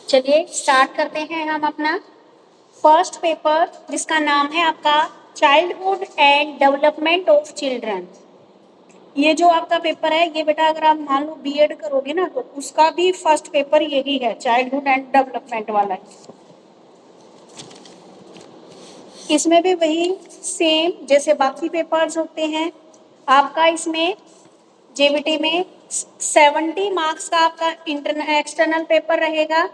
चलिए स्टार्ट करते हैं हम अपना फर्स्ट पेपर, जिसका नाम है आपका childhood and development of children. ये जो आपका पेपर है, ये बेटा अगर आप मान लो बीएड करोगे ना, तो उसका भी फर्स्ट पेपर यही है, चाइल्डहुड एंड डेवलपमेंट वाला। इसमें भी वही सेम जैसे बाकी पेपर्स होते हैं आपका। इसमें जेबीटी में 70 मार्क्स का आपका एक्सटर्नल पेपर रहेगा,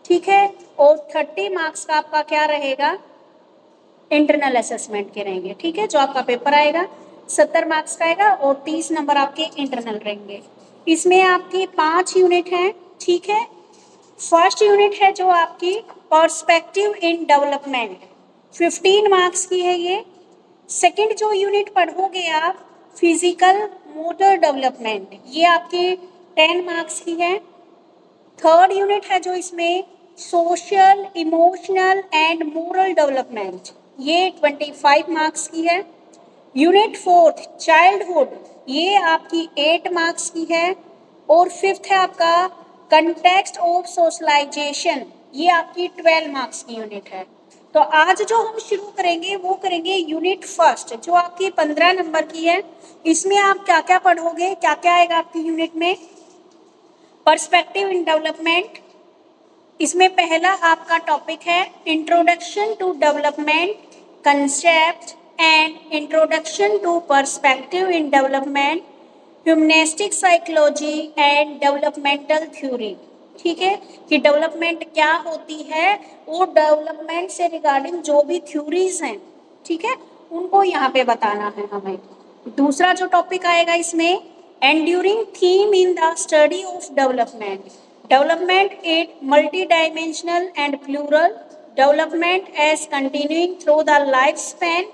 ठीक है, और 30 मार्क्स का आपका क्या रहेगा, इंटरनल असेसमेंट के रहेंगे, ठीक है। जो आपका पेपर आएगा 70 मार्क्स का आएगा और 30 नंबर आपके इंटरनल रहेंगे। इसमें आपकी 5 यूनिट हैं, ठीक है। फर्स्ट यूनिट है जो आपकी पर्सपेक्टिव इन डेवलपमेंट, 15 मार्क्स की है ये। सेकंड जो यूनिट पढ़ोगे आप, फिजिकल मोटर डेवलपमेंट, ये आपकी 10 मार्क्स की है। थर्ड यूनिट है जो इसमें social, emotional and moral development, ये 25 मार्क्स की है। यूनिट फोर्थ चाइल्डहुड, ये आपकी 8 मार्क्स की है। और फिफ्थ है आपका कंटेक्स्ट ऑफ सोशलाइजेशन, ये आपकी 12 मार्क्स की यूनिट है। तो आज जो हम शुरू करेंगे वो करेंगे यूनिट फर्स्ट, जो आपकी 15 नंबर की है। इसमें आप क्या क्या पढ़ोगे, क्या क्या आएगा आपकी यूनिट में, पर्सपेक्टिव इन डेवलपमेंट। इसमें पहला आपका टॉपिक है introduction to development concept and introduction to perspective in development, humanistic psychology and developmental theory, ठीक है, कि डेवलपमेंट क्या होती है और डेवलपमेंट से रिगार्डिंग जो भी थ्योरीज हैं, ठीक है, उनको यहाँ पे बताना है हमें। दूसरा जो टॉपिक आएगा इसमें, enduring theme in the study of development, development is multidimensional and plural, development as continuing through the lifespan,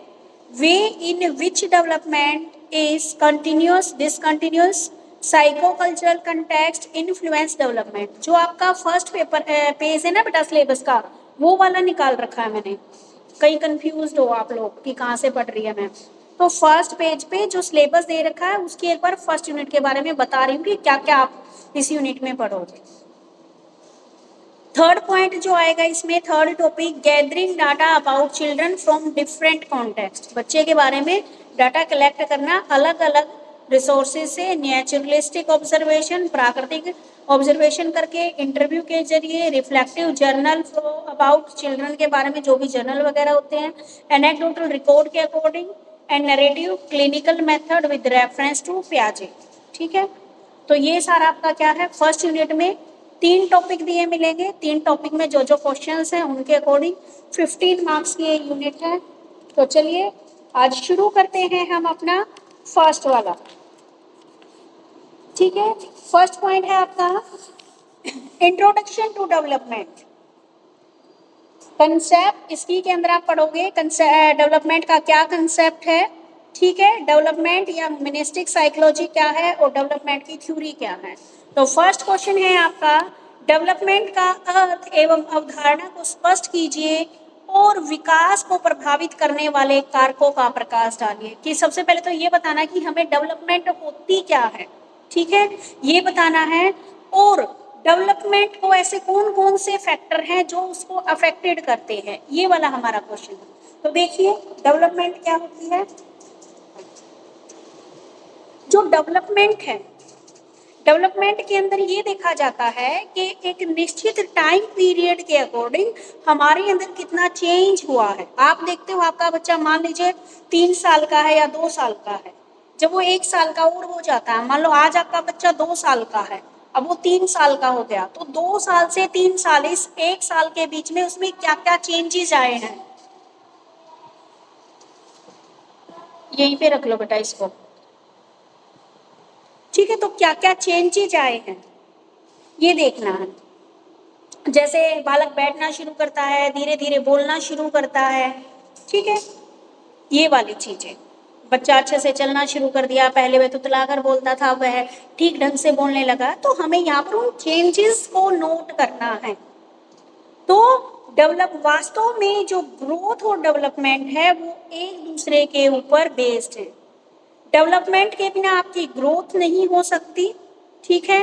way in which development is continuous, discontinuous, psychocultural context, influence development। जो आपका फर्स्ट पेपर पेज है ना बेटा syllabus का, वो वाला निकाल रखा है मैंने, कहीं कंफ्यूज हो आप लोग कि कहाँ से पढ़ रही है मैं। तो फर्स्ट पेज पे जो सिलेबस दे रखा है उसकी एक बार फर्स्ट यूनिट के बारे में बता रही हूँ कि क्या क्या आप इस यूनिट में पढ़ोगे। थर्ड पॉइंट जो आएगा इसमें, third topic, gathering data about children from different context, बच्चे के बारे में डाटा कलेक्ट करना अलग अलग रिसोर्सेज से, नेचुरलिस्टिक ऑब्जर्वेशन, प्राकृतिक ऑब्जर्वेशन करके, इंटरव्यू के जरिए, रिफ्लेक्टिव जर्नल अबाउट चिल्ड्रन के बारे में जो भी जर्नल वगैरह होते हैं, एनेक्डोटल रिकॉर्ड के according, and narrative clinical method with reference to पियाजे, ठीक है। तो ये सारा आपका क्या है, फर्स्ट यूनिट में 3 टॉपिक दिए मिलेंगे, 3 टॉपिक में जो जो क्वेश्चंस हैं उनके अकॉर्डिंग 15 मार्क्स की ये यूनिट है। तो चलिए आज शुरू करते हैं हम अपना फर्स्ट वाला, ठीक है। फर्स्ट पॉइंट है आपका इंट्रोडक्शन टू डेवलपमेंट कंसेप्ट। इसकी के अंदर आप पढ़ोगे डेवलपमेंट का क्या कंसेप्ट है, ठीक है, डेवलपमेंट या ह्यूमनिस्टिक साइकोलॉजी क्या है और डेवलपमेंट की थ्योरी क्या है। तो फर्स्ट क्वेश्चन है आपका, डेवलपमेंट का अर्थ एवं अवधारणा को स्पष्ट कीजिए और विकास को प्रभावित करने वाले कारकों का प्रकाश डालिए। कि सबसे पहले तो ये बताना कि हमें डेवलपमेंट होती क्या है, ठीक है, ये बताना है। और डेवलपमेंट को ऐसे कौन कौन से फैक्टर हैं जो उसको अफेक्टेड करते हैं, ये वाला हमारा क्वेश्चन है। तो देखिए डेवलपमेंट क्या होती है। जो डेवलपमेंट है, डेवलपमेंट के अंदर ये देखा जाता है कि एक निश्चित टाइम पीरियड के अकॉर्डिंग हमारे अंदर कितना चेंज हुआ है। आप देखते हो आपका बच्चा मान लीजिए 3 साल का है या 2 साल का है, जब वो 1 साल का और हो जाता है, मान लो आज आपका बच्चा 2 साल का है, अब वो 3 साल का हो गया, तो 2 साल से 3 साल, इस 1 साल के बीच में उसमें क्या क्या चेंजेस आए हैं, यहीं पे रख लो बेटा इसको, ठीक है। तो क्या क्या चेंजेज आए हैं ये देखना है। जैसे बालक बैठना शुरू करता है, धीरे धीरे बोलना शुरू करता है, ठीक है, ये वाली चीजें। बच्चा अच्छे से चलना शुरू कर दिया, पहले वह तुतलाकर बोलता था, वह ठीक ढंग से बोलने लगा। तो हमें यहाँ पर उन चेंजेस को नोट करना है। तो डेवलप वास्तव में जो ग्रोथ और डेवलपमेंट है वो एक दूसरे के ऊपर बेस्ड है। डेवलपमेंट के बिना आपकी ग्रोथ नहीं हो सकती, ठीक है,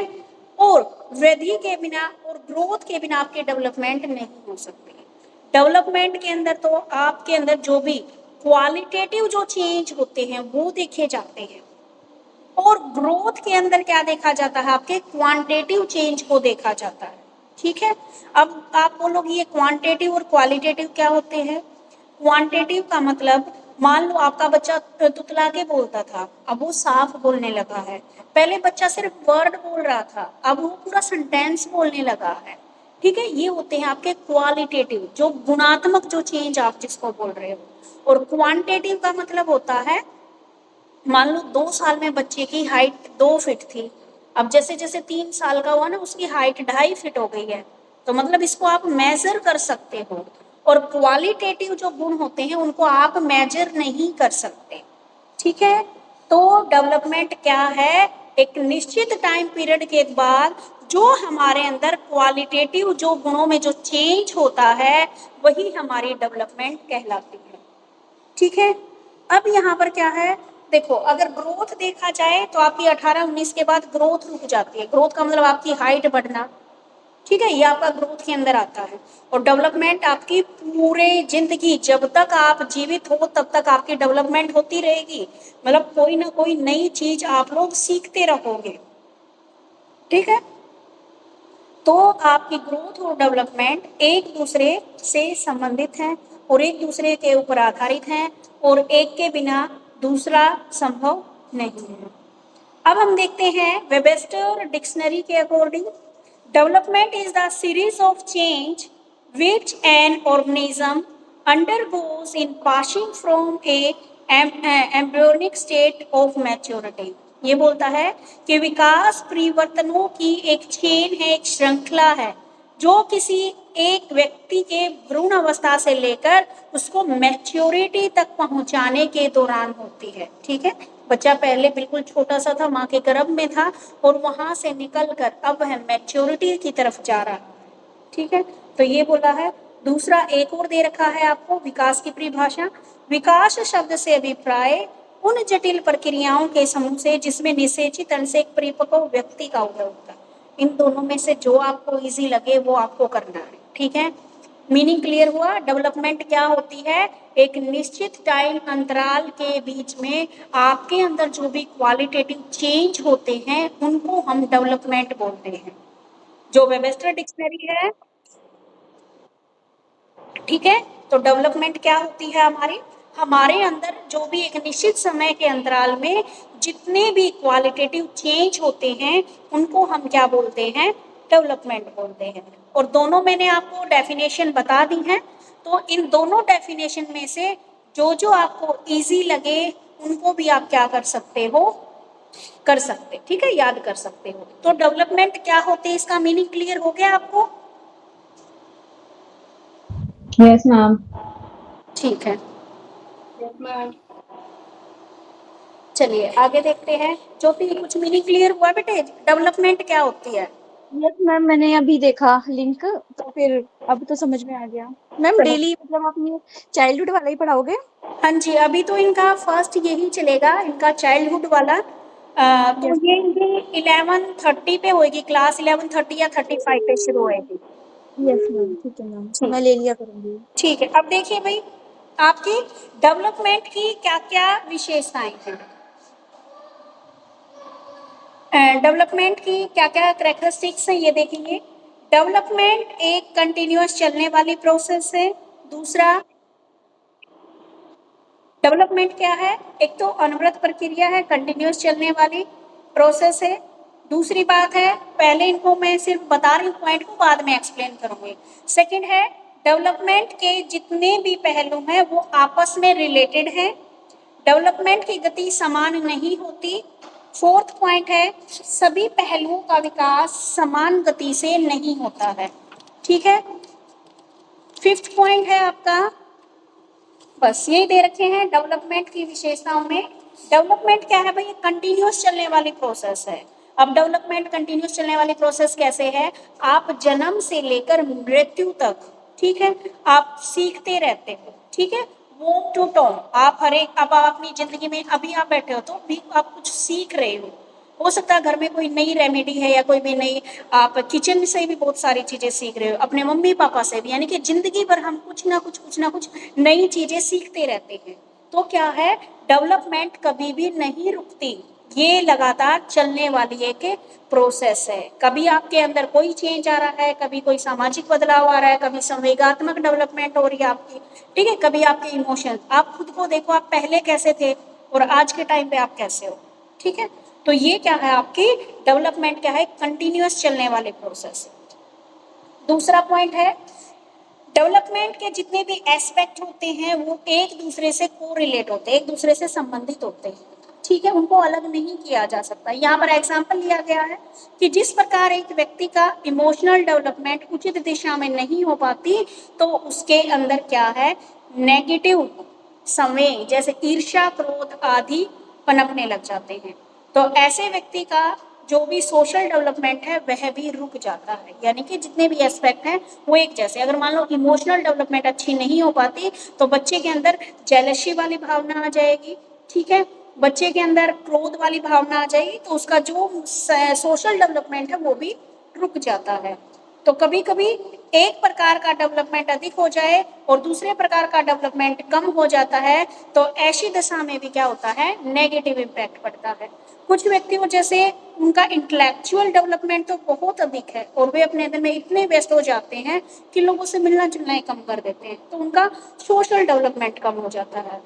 और वृद्धि के बिना और ग्रोथ के बिना आपके डेवलपमेंट नहीं हो सकती। डेवलपमेंट के अंदर तो आपके अंदर जो भी क्वालिटेटिव जो चेंज होते हैं वो देखे जाते हैं, और ग्रोथ के अंदर क्या देखा जाता है, आपके क्वांटिटेटिव चेंज को देखा जाता है। ठीक है, अब आप बोलोगे ये क्वांटिटेटिव और क्वालिटेटिव क्या होते हैं। क्वांटिटेटिव का मतलब, मान लो आपका बच्चा तुतला के बोलता था, अब वो साफ बोलने लगा है। पहले बच्चा सिर्फ वर्ड बोल रहा था, अब वो पूरा सेंटेंस बोलने लगा है। ठीक है, ये होते हैं आपके क्वालिटेटिव, जो गुणात्मक जो चेंज आप जिसको बोल रहे हो। और क्वांटिटेटिव का मतलब होता है, मान लो 2 साल में बच्चे की हाइट 2 फीट थी, अब जैसे जैसे 3 साल का हुआ ना उसकी हाइट 2.5 फीट हो गई है, तो मतलब इसको आप मेजर कर सकते हो। और क्वालिटेटिव जो गुण होते हैं उनको आप मेजर नहीं कर सकते। ठीक है, तो डेवलपमेंट क्या है, एक निश्चित टाइम पीरियड के बाद जो हमारे अंदर क्वालिटेटिव जो गुणों में जो चेंज होता है वही हमारी डेवलपमेंट कहलाती है। ठीक है, अब यहाँ पर क्या है, देखो अगर ग्रोथ देखा जाए तो आपकी 18-19 के बाद ग्रोथ रुक जाती है। ग्रोथ का मतलब आपकी हाइट बढ़ना। ठीक है, ये आपका ग्रोथ के अंदर आता है। और डेवलपमेंट आपकी पूरे जिंदगी जब तक आप जीवित हो तब तक आपकी डेवलपमेंट होती रहेगी, मतलब कोई ना कोई नई चीज आप लोग सीखते रहोगे। ठीक है, तो आपकी ग्रोथ और डेवलपमेंट एक दूसरे से संबंधित हैं और एक दूसरे के ऊपर आधारित हैं, और एक के बिना दूसरा संभव नहीं है। अब हम देखते हैं वेबस्टर डिक्शनरी के according, development is the series of change which an organism undergoes in passing from a embryonic state of maturity। ये बोलता है कि विकास परिवर्तनों की एक चेन है, एक श्रृंखला है जो किसी एक व्यक्ति के भ्रूण अवस्था से लेकर उसको मैच्योरिटी तक पहुंचाने के दौरान होती है। ठीक है, बच्चा पहले बिल्कुल छोटा सा था, माँ के गर्भ में था, और वहां से निकलकर अब वह मैच्योरिटी की तरफ जा रहा है। ठीक है, तो ये बोला है। दूसरा एक और दे रखा है आपको विकास की परिभाषा, विकास शब्द से अभिप्राय उन जटिल प्रक्रियाओं के समूह से जिसमें निषेचित अंश से एक परिपक्व व्यक्ति का उदय होता है। इन दोनों में से जो आपको इजी लगे वो आपको करना है। ठीक है, मीनिंग क्लियर हुआ। डेवलपमेंट क्या होती है, एक निश्चित टाइम अंतराल के बीच में आपके अंदर जो भी क्वालिटेटिव चेंज होते हैं उनको हम डेवलपमेंट बोलते हैं। जो वेबस्टर डिक्शनरी है, ठीक है, तो डेवलपमेंट क्या होती है, हमारे अंदर जो भी एक निश्चित समय के अंतराल में जितने भी क्वालिटेटिव चेंज होते हैं उनको हम क्या बोलते हैं, डेवलपमेंट बोलते हैं। और दोनों मैंने आपको डेफिनेशन बता दी है, तो इन दोनों डेफिनेशन में से जो जो आपको इजी लगे उनको भी आप क्या कर सकते हो, कर सकते। ठीक है, याद कर सकते हो। तो डेवलपमेंट क्या होते हैं इसका मीनिंग क्लियर हो गया आपको। Yes ma'am. ठीक है, यस मैम। चलिए आगे देखते हैं। ज्योति कुछ मीनिंग क्लियर हुआ बेटे, डेवलपमेंट क्या होती है। यस मैम, मैंने अभी देखा लिंक, तो फिर अब तो समझ में आ गया। मैम चलो, डेली मतलब आप ये चाइल्डहुड वाला ही पढ़ाओगे? हाँ जी, अभी तो इनका फर्स्ट यही चलेगा, इनका चाइल्डहुड वाला। तो यस ये मैम। इनकी 11:30 पे होएगी क्लास, 11:30 या 35 पे शुरू होएगी। यस मैम, ठीक है मैम, ठीक, मैं ले लिया करूंगी। ठीक है। अब देखिए भाई, आपकी डेवलपमेंट की क्या क्या विशेषताएं हैं, डेवलपमेंट की क्या क्या करेक्टरिस्टिक्स हैं ये देखेंगे। डेवलपमेंट एक कंटिन्यूअस चलने वाली प्रोसेस है। दूसरा, डेवलपमेंट क्या है, एक तो अनवरत प्रक्रिया है, कंटिन्यूअस चलने वाली प्रोसेस है। दूसरी बात है, पहले इनको मैं सिर्फ बता रही हूँ पॉइंट को, बाद में एक्सप्लेन करूंगी। सेकंड है, डेवलपमेंट के जितने भी पहलू हैं वो आपस में रिलेटेड हैं, डेवलपमेंट की गति समान नहीं होती। फोर्थ पॉइंट है, सभी पहलुओं का विकास समान गति से नहीं होता है। ठीक है, फिफ्थ पॉइंट है आपका, बस यही दे रखे हैं डेवलपमेंट की विशेषताओं में। डेवलपमेंट क्या है भाई, कंटिन्यूअस चलने वाली प्रोसेस है। अब डेवलपमेंट कंटिन्यूअस चलने वाली प्रोसेस कैसे है, आप जन्म से लेकर मृत्यु तक, ठीक है, आप सीखते रहते हो। ठीक है, वोम टू टॉम, आप हर एक, अब आप अपनी जिंदगी में अभी आप बैठे हो तो भी आप कुछ सीख रहे हो। हो सकता है घर में कोई नई रेमेडी है या कोई भी नई, आप किचन से भी बहुत सारी चीजें सीख रहे हो, अपने मम्मी पापा से भी, यानी कि जिंदगी भर हम कुछ ना कुछ नई चीजें सीखते रहते हैं। तो क्या है, डेवलपमेंट कभी भी नहीं रुकती, ये लगातार चलने वाली एक प्रोसेस है। कभी आपके अंदर कोई चेंज आ रहा है, कभी कोई सामाजिक बदलाव आ रहा है, कभी संवेगात्मक डेवलपमेंट हो रही है आपकी, ठीक है, कभी आपके इमोशन, आप खुद को देखो, आप पहले कैसे थे और आज के टाइम पे आप कैसे हो, ठीक है। तो ये क्या है, आपकी डेवलपमेंट क्या है, कंटिन्यूअस चलने वाले प्रोसेस। दूसरा पॉइंट है, डेवलपमेंट के जितने भी एस्पेक्ट होते हैं वो एक दूसरे से कोरिलेट होते हैं, एक दूसरे से संबंधित होते हैं, ठीक है, उनको अलग नहीं किया जा सकता। यहाँ पर एग्जाम्पल लिया गया है कि जिस प्रकार एक व्यक्ति का इमोशनल डेवलपमेंट उचित दिशा में नहीं हो पाती, तो उसके अंदर क्या है, नेगेटिव संवेग जैसे ईर्ष्या, क्रोध आदि पनपने लग जाते हैं। तो ऐसे व्यक्ति का जो भी सोशल डेवलपमेंट है वह भी रुक जाता है, यानी कि जितने भी एस्पेक्ट हैं वो एक जैसे। अगर मान लो इमोशनल डेवलपमेंट अच्छी नहीं हो पाती, तो बच्चे के अंदर जेलसी वाली भावना आ जाएगी, ठीक है, बच्चे के अंदर क्रोध वाली भावना आ जाएगी, तो उसका जो सोशल डेवलपमेंट है वो भी रुक जाता है। तो कभी कभी एक प्रकार का डेवलपमेंट अधिक हो जाए और दूसरे प्रकार का डेवलपमेंट कम हो जाता है, तो ऐसी दशा में भी क्या होता है, नेगेटिव इम्पैक्ट पड़ता है। कुछ व्यक्तियों जैसे उनका इंटेलेक्चुअल डेवलपमेंट तो बहुत अधिक है और वे अपने अंदर में इतने व्यस्त हो जाते हैं कि लोगों से मिलना जुलना ही कम कर देते हैं, तो उनका सोशल डेवलपमेंट कम हो जाता है,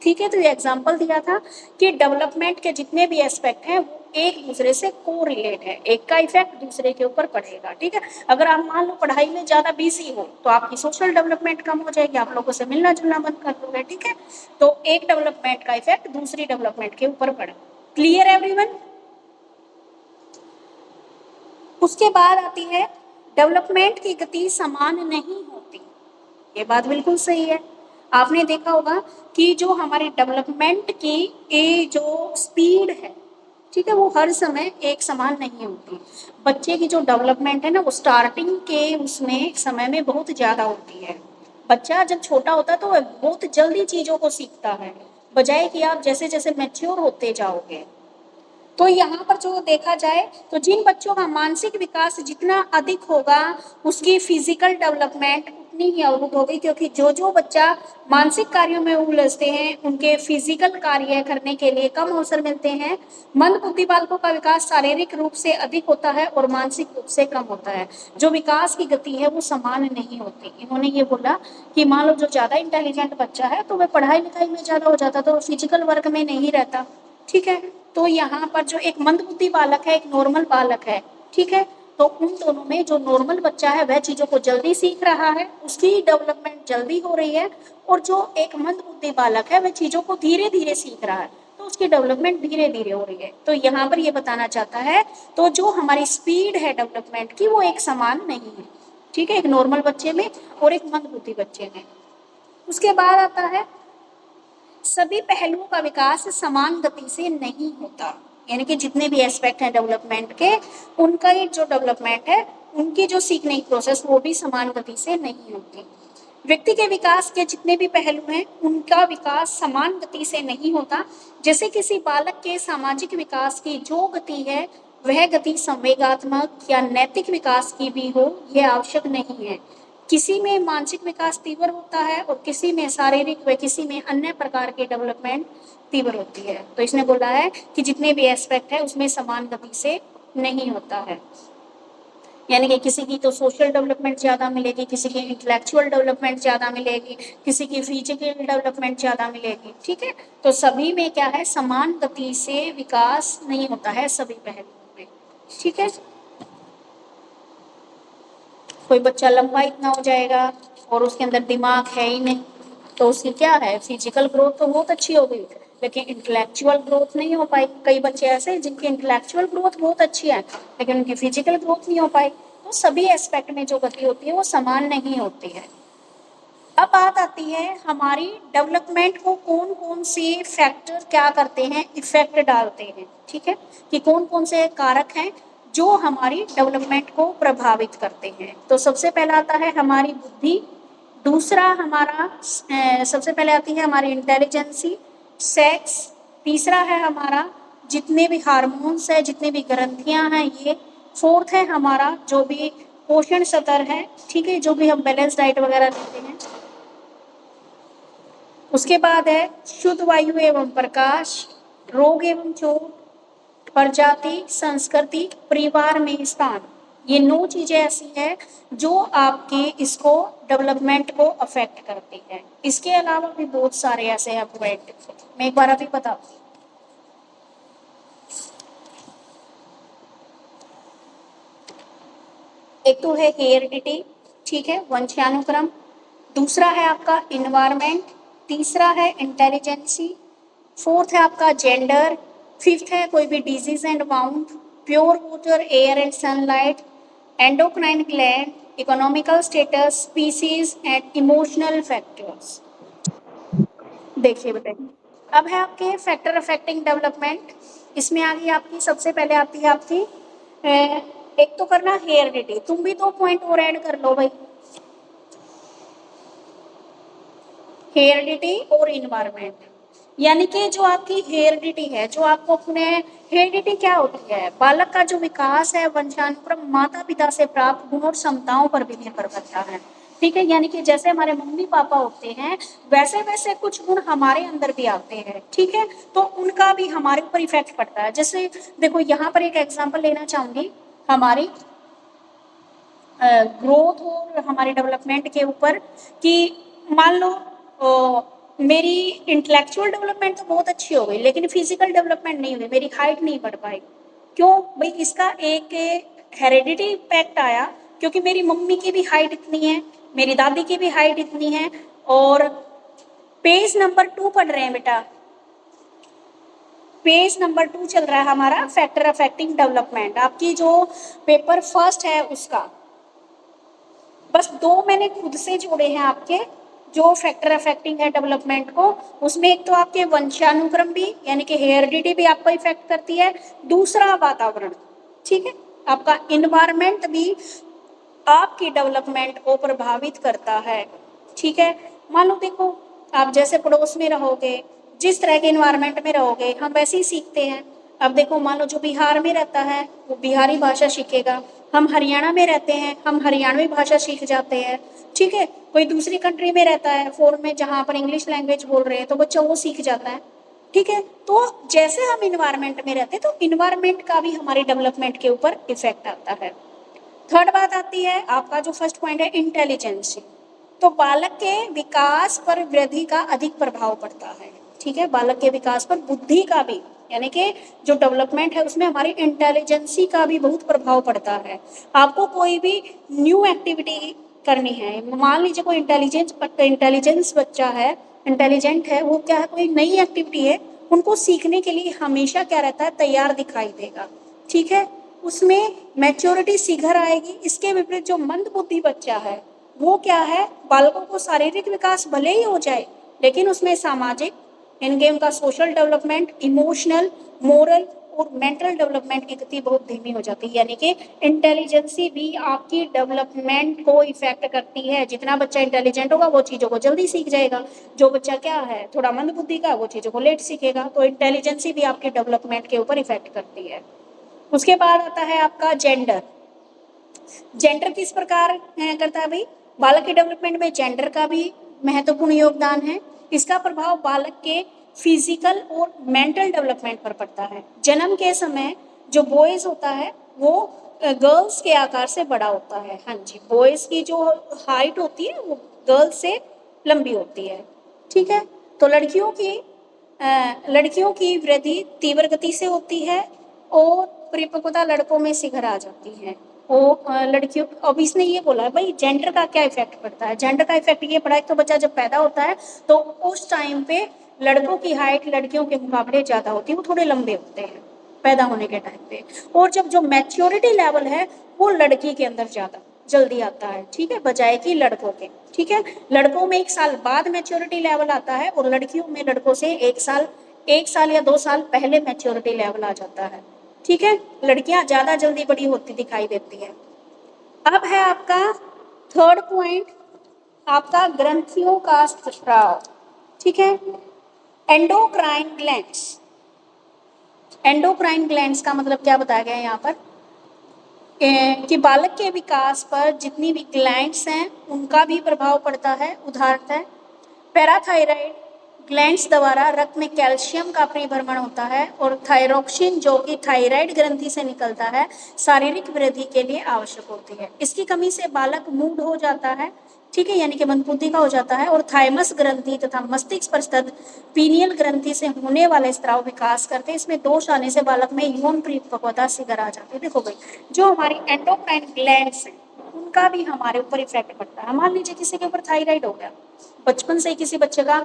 ठीक है। तो ये एग्जाम्पल दिया था कि डेवलपमेंट के जितने भी एस्पेक्ट हैं वो एक दूसरे से कोरिलेट है, एक का इफेक्ट दूसरे के ऊपर पड़ेगा, ठीक है। अगर आप मान लो पढ़ाई में ज्यादा बिजी हो तो आपकी सोशल डेवलपमेंट कम हो जाएगी, आप लोगों से मिलना जुलना बंद कर दोगे, ठीक है। तो एक डेवलपमेंट का इफेक्ट दूसरी डेवलपमेंट के ऊपर पड़े। Clear everyone? उसके बाद आती है, डेवलपमेंट की गति समान नहीं होती। ये बात बिल्कुल सही है। आपने देखा होगा कि जो हमारी डेवलपमेंट की जो स्पीड है, ठीक है, वो हर समय एक समान नहीं होती। बच्चे की जो डेवलपमेंट है ना, वो स्टार्टिंग के उसमें समय में बहुत ज़्यादा होती है। बच्चा जब छोटा होता है तो वह बहुत जल्दी चीज़ों को सीखता है, बजाय कि आप जैसे जैसे मैच्योर होते जाओगे। तो यहाँ पर जो देखा जाए तो जिन बच्चों का मानसिक विकास जितना अधिक होगा, उसकी फिजिकल डेवलपमेंट उतनी ही अवरुद्ध होगी, क्योंकि जो बच्चा मानसिक कार्यों में उलझते हैं उनके फिजिकल कार्य करने के लिए कम अवसर मिलते हैं। मंद बुद्धि बालकों का विकास शारीरिक रूप से अधिक होता है और मानसिक रूप से कम होता है। जो विकास की गति है वो समान नहीं होती। इन्होंने ये बोला कि मान लो जो ज़्यादा इंटेलिजेंट बच्चा है तो वह पढ़ाई लिखाई में ज़्यादा हो जाता, तो फिजिकल वर्क में नहीं रहता, ठीक है। तो यहाँ पर जो एक मंदबुद्धि बालक है, एक नॉर्मल बालक है, ठीक है, तो उन दोनों में जो नॉर्मल बच्चा है वह चीज़ों को जल्दी सीख रहा है, उसकी डेवलपमेंट जल्दी हो रही है, और जो एक मंदबुद्धि बालक है वह चीज़ों को धीरे धीरे सीख रहा है, तो उसकी डेवलपमेंट धीरे धीरे हो रही है। तो यहाँ पर ये बताना चाहता है, तो जो हमारी स्पीड है डेवलपमेंट की वो एक समान नहीं है, ठीक है, एक नॉर्मल बच्चे में और एक मंदबुद्धि बच्चे में। उसके बाद आता है, सभी पहलुओं का विकास समान गति से नहीं होता, यानी कि जितने भी एस्पेक्ट हैं डेवलपमेंट के, उनका ही जो डेवलपमेंट है, उनकी जो सीखने की प्रोसेस वो भी समान गति से नहीं होती। व्यक्ति के विकास के जितने भी पहलू हैं उनका विकास समान गति से नहीं होता। जैसे किसी बालक के सामाजिक विकास की जो गति है वह गति संवेगात्मक या नैतिक विकास की भी हो, यह आवश्यक नहीं है। किसी में मानसिक विकास तीव्र होता है और किसी में शारीरिक व किसी में अन्य प्रकार की डेवलपमेंट तीव्र होती है। तो इसने बोला है कि जितने भी एस्पेक्ट है उसमें समान गति से नहीं होता है, यानी कि किसी की तो सोशल डेवलपमेंट ज़्यादा मिलेगी, किसी की इंटेलेक्चुअल डेवलपमेंट ज़्यादा मिलेगी, किसी की फिजिकल डेवलपमेंट ज़्यादा मिलेगी, ठीक है। तो सभी में क्या है, समान गति से विकास नहीं होता है सभी पहलुओं में, ठीक है। कोई बच्चा लंबा इतना हो जाएगा और उसके अंदर दिमाग है ही नहीं, तो उसकी क्या है, फिजिकल ग्रोथ तो बहुत अच्छी हो गई लेकिन इंटेलेक्चुअल ग्रोथ नहीं हो पाई। कई बच्चे ऐसे हैं जिनकी इंटेलेक्चुअल ग्रोथ बहुत अच्छी है लेकिन उनकी फिजिकल ग्रोथ नहीं हो पाई। तो सभी एस्पेक्ट में जो गति होती है वो समान नहीं होती है। अब बात आती है हमारी डेवलपमेंट को कौन कौन से फैक्टर क्या करते हैं, इफेक्ट डालते हैं, ठीक है, कि कौन कौन से कारक हैं जो हमारी डेवलपमेंट को प्रभावित करते हैं। तो सबसे पहला आता है हमारी बुद्धि, दूसरा हमारा सबसे पहले आती है हमारी इंटेलिजेंसी, सेक्स, तीसरा है हमारा जितने भी हार्मोन्स है, जितने भी ग्रंथियां हैं, ये फोर्थ है हमारा जो भी पोषण स्तर है, ठीक है, जो भी हम बैलेंस डाइट वगैरह लेते हैं। उसके बाद है शुद्ध वायु एवं प्रकाश, रोग एवं चोट, प्रजाति, संस्कृति, परिवार में स्थान। ये 9 चीजें ऐसी हैं जो आपके इसको डेवलपमेंट को अफेक्ट करती है। इसके अलावा भी बहुत सारे ऐसे हैं पॉइंट, मैं एक बार अभी बताती हूँ। एक तो है हेरिडिटी, ठीक है, वंशानुक्रम। दूसरा है आपका इन्वायरमेंट। तीसरा है इंटेलिजेंसी। फोर्थ है आपका जेंडर। फिफ्थ है कोई भी disease and bound, pure water, air and sunlight, endocrine gland, economical status, species and emotional factors. देखिए बताइए, अब है आपके फैक्टर अफेक्टिंग डेवलपमेंट। इसमें आ गई आपकी, सबसे पहले आती है आपकी एक तो करना हेरिडिटी। तुम भी 2 पॉइंट और ऐड कर लो भाई, हेरिडिटी और इन्वायरमेंट। यानी कि जो आपकी हेरिडिटी है, जो आपको अपने, हेरिडिटी क्या होती है, बालक का जो विकास है वंशानुक्रम माता पिता से प्राप्त गुण और क्षमताओं पर भी निर्भर करता है, ठीक है। यानी कि जैसे हमारे मम्मी पापा होते हैं वैसे वैसे कुछ गुण हमारे अंदर भी आते हैं, ठीक है, तो उनका भी हमारे ऊपर इफेक्ट पड़ता है। जैसे देखो यहाँ पर एक एग्जांपल लेना चाहूंगी हमारी ग्रोथ और हमारे डेवलपमेंट के ऊपर, कि मान लो मेरी इंटेलेक्चुअल डेवलपमेंट तो बहुत अच्छी हो गई लेकिन फिजिकल डेवलपमेंट नहीं हुई, मेरी हाइट नहीं बढ़ पाई। क्यों भाई, इसका एक हेरिडिटी इम्पैक्ट आया, क्योंकि मेरी मम्मी की भी हाइट इतनी है, मेरी दादी की भी हाइट इतनी है। और पेज नंबर 2 पढ़ रहे हैं बेटा, पेज नंबर 2 चल रहा है हमारा फैक्टर अफेक्टिंग डेवलपमेंट, आपकी जो पेपर फर्स्ट है उसका। बस 2 मैंने खुद से जोड़े हैं आपके, जो फैक्टर अफेक्टिंग है डेवलपमेंट को। उसमें एक तो आपके वंशानुक्रम भी, यानी कि हेरिडिटी भी आपको इफेक्ट करती है। दूसरा वातावरण, ठीक है, आपका इन्वायरमेंट भी आपकी डेवलपमेंट को प्रभावित करता है, ठीक है। मान लो देखो, आप जैसे पड़ोस में रहोगे, जिस तरह के इन्वायरमेंट में रहोगे हम वैसे ही सीखते हैं। अब देखो, मान लो जो बिहार में रहता है वो बिहारी भाषा सीखेगा, हम हरियाणा में रहते हैं हम हरियाणवी भाषा सीख जाते हैं, ठीक है। कोई दूसरी कंट्री में रहता है फॉरेन में जहाँ पर इंग्लिश लैंग्वेज बोल रहे हैं तो बच्चा वो सीख जाता है, ठीक है। तो जैसे हम इन्वायरमेंट में रहते हैं तो इन्वायरमेंट का भी हमारी डेवलपमेंट के ऊपर इफेक्ट आता है। थर्ड बात आती है आपका जो फर्स्ट पॉइंट है इंटेलिजेंसी। तो बालक के विकास पर वृद्धि का अधिक प्रभाव पड़ता है, ठीक है, बालक के विकास पर बुद्धि का भी, यानी कि जो डेवलपमेंट है उसमें हमारी इंटेलिजेंसी का भी बहुत प्रभाव पड़ता है। आपको कोई भी न्यू एक्टिविटी करनी है, मान लीजिए कोई इंटेलिजेंस बच्चा है, इंटेलिजेंट है, वो क्या है, कोई नई एक्टिविटी है, उनको सीखने के लिए हमेशा क्या रहता है, तैयार दिखाई देगा, ठीक है, उसमें मैच्योरिटी शीघ्र आएगी। इसके विपरीत जो मंद बुद्धि बच्चा है वो क्या है, बालकों को शारीरिक विकास भले ही हो जाए लेकिन उसमें सामाजिक, इनके उनका सोशल डेवलपमेंट, इमोशनल, मोरल और मेंटल डेवलपमेंट की गति बहुत धीमी हो जाती है। यानी कि इंटेलिजेंसी भी आपकी डेवलपमेंट को इफेक्ट करती है। जितना बच्चा इंटेलिजेंट होगा वो चीज़ों को जल्दी सीख जाएगा, जो बच्चा क्या है थोड़ा मंद बुद्धि का वो चीज़ों को लेट सीखेगा। तो इंटेलिजेंसी भी आपकी डेवलपमेंट के ऊपर इफेक्ट करती है। उसके बाद आता है आपका जेंडर। जेंडर किस प्रकार करता है भाई, बालक के डेवलपमेंट में जेंडर का भी महत्वपूर्ण योगदान है। इसका प्रभाव बालक के फिजिकल और मेंटल डेवलपमेंट पर पड़ता है। जन्म के समय जो बॉयज होता है वो गर्ल्स के आकार से बड़ा होता है, हाँ जी, बॉयज की जो हाइट होती है वो गर्ल्स से लंबी होती है, ठीक है। तो लड़कियों की वृद्धि तीव्र गति से होती है और परिपक्वता लड़कों में शीघ्र आ जाती है। वो लड़कियों, अब इसने ये बोला है भाई जेंडर का क्या इफेक्ट पड़ता है, जेंडर का इफेक्ट ये पड़ा है तो बच्चा जब पैदा होता है तो उस टाइम पे लड़कों की हाइट लड़कियों के मुकाबले ज्यादा होती है, वो थोड़े लंबे होते हैं पैदा होने के टाइम पे। और जब जो मैच्योरिटी लेवल है वो लड़की के अंदर ज्यादा जल्दी आता है, ठीक है, बजाय कि लड़कों के, ठीक है। लड़कों में 1 साल बाद मैच्योरिटी लेवल आता है और लड़कियों में लड़कों से 1 साल या 2 साल पहले मैच्योरिटी लेवल आ जाता है, ठीक है। लड़कियां ज्यादा जल्दी बड़ी होती दिखाई देती है। अब है आपका थर्ड पॉइंट, आपका ग्रंथियों का स्त्राव, ठीक है, एंडोक्राइन ग्लैंड्स। एंडोक्राइन ग्लैंड्स का मतलब क्या बताया गया है यहाँ पर कि बालक के विकास पर जितनी भी ग्लैंड्स हैं उनका भी प्रभाव पड़ता है। उदाहरण है पैराथायराइड ग्लैंड्स द्वारा रक्त में कैल्शियम का परिभ्रमण होता है और थायरोक्सिन जो कि थायराइड ग्रंथि से निकलता है शारीरिक वृद्धि के लिए आवश्यक होती है। इसकी कमी से बालक मूढ़ हो जाता है, ठीक है, यानी कि मंदबुद्धि का हो जाता है। और थाइमस ग्रंथि तथा मस्तिष्क पर स्थित पीनियल ग्रंथि से होने वाले स्त्राव विकास करते हैं। इसमें दोष आने से बालक में यौन परिपक्वता शिखर आ जाती है। देखो भाई, जो हमारी एंडोक्राइन ग्लैंड्स हैं उनका भी हमारे ऊपर इफेक्ट पड़ता है। मान लीजिए किसी के ऊपर थायराइड हो गया, बचपन से ही किसी बच्चे का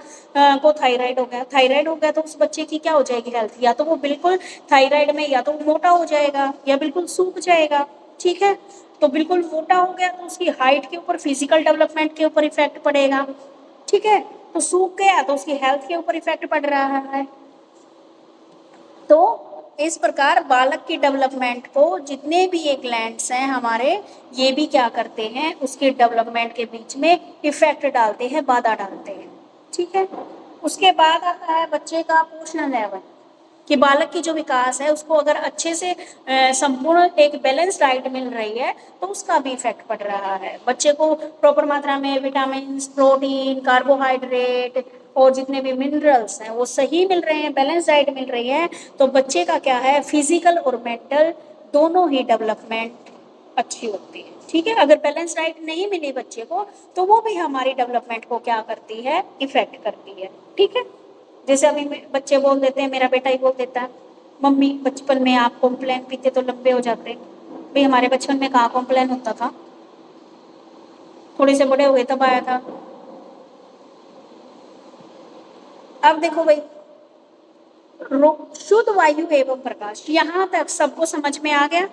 को थायराइड हो गया तो उस बच्चे की क्या हो जाएगी हेल्थ, या तो वो बिल्कुल थायराइड में या तो वो मोटा हो जाएगा या बिल्कुल सूख जाएगा, ठीक है। तो बिल्कुल मोटा हो गया तो उसकी हाइट के ऊपर, फिजिकल डेवलपमेंट के ऊपर इफेक्ट पड़ेगा, ठीक है। तो सूख गया तो उसकी हेल्थ के ऊपर इफेक्ट पड़ रहा है। तो इस प्रकार बालक की डेवलपमेंट को जितने भी ये ग्लैंड्स हैं हमारे, ये भी क्या करते हैं, उसके डेवलपमेंट के बीच में इफेक्ट डालते हैं, बाधा डालते हैं, ठीक है। उसके बाद आता है बच्चे का पोषण लेवल, कि बालक की जो विकास है उसको अगर अच्छे से संपूर्ण एक बैलेंस डाइट मिल रही है तो उसका भी इफेक्ट पड़ रहा है। बच्चे को प्रॉपर मात्रा में विटामिन, प्रोटीन, कार्बोहाइड्रेट और जितने भी मिनरल्स हैं वो सही मिल रहे हैं, बैलेंस डाइट मिल रही है, तो बच्चे का क्या है, फिजिकल और मेंटल दोनों ही डेवलपमेंट अच्छी होती है, ठीक है। अगर बैलेंस डाइट नहीं मिली बच्चे को तो वो भी हमारी डेवलपमेंट को क्या करती है, इफेक्ट करती है, ठीक है। जैसे अभी बच्चे बोल देते हैं, मेरा बेटा ही बोल देता है, मम्मी बचपन में आप कॉम्प्लेन पीते तो लंबे हो जाते। भाई हमारे बचपन में कहाँ कॉम्प्लेन होता था, थोड़े से बड़े हुए तब आया था। अब देखो भाई, शुद्ध वायु एवं प्रकाश, यहां तक सबको समझ में आ गया।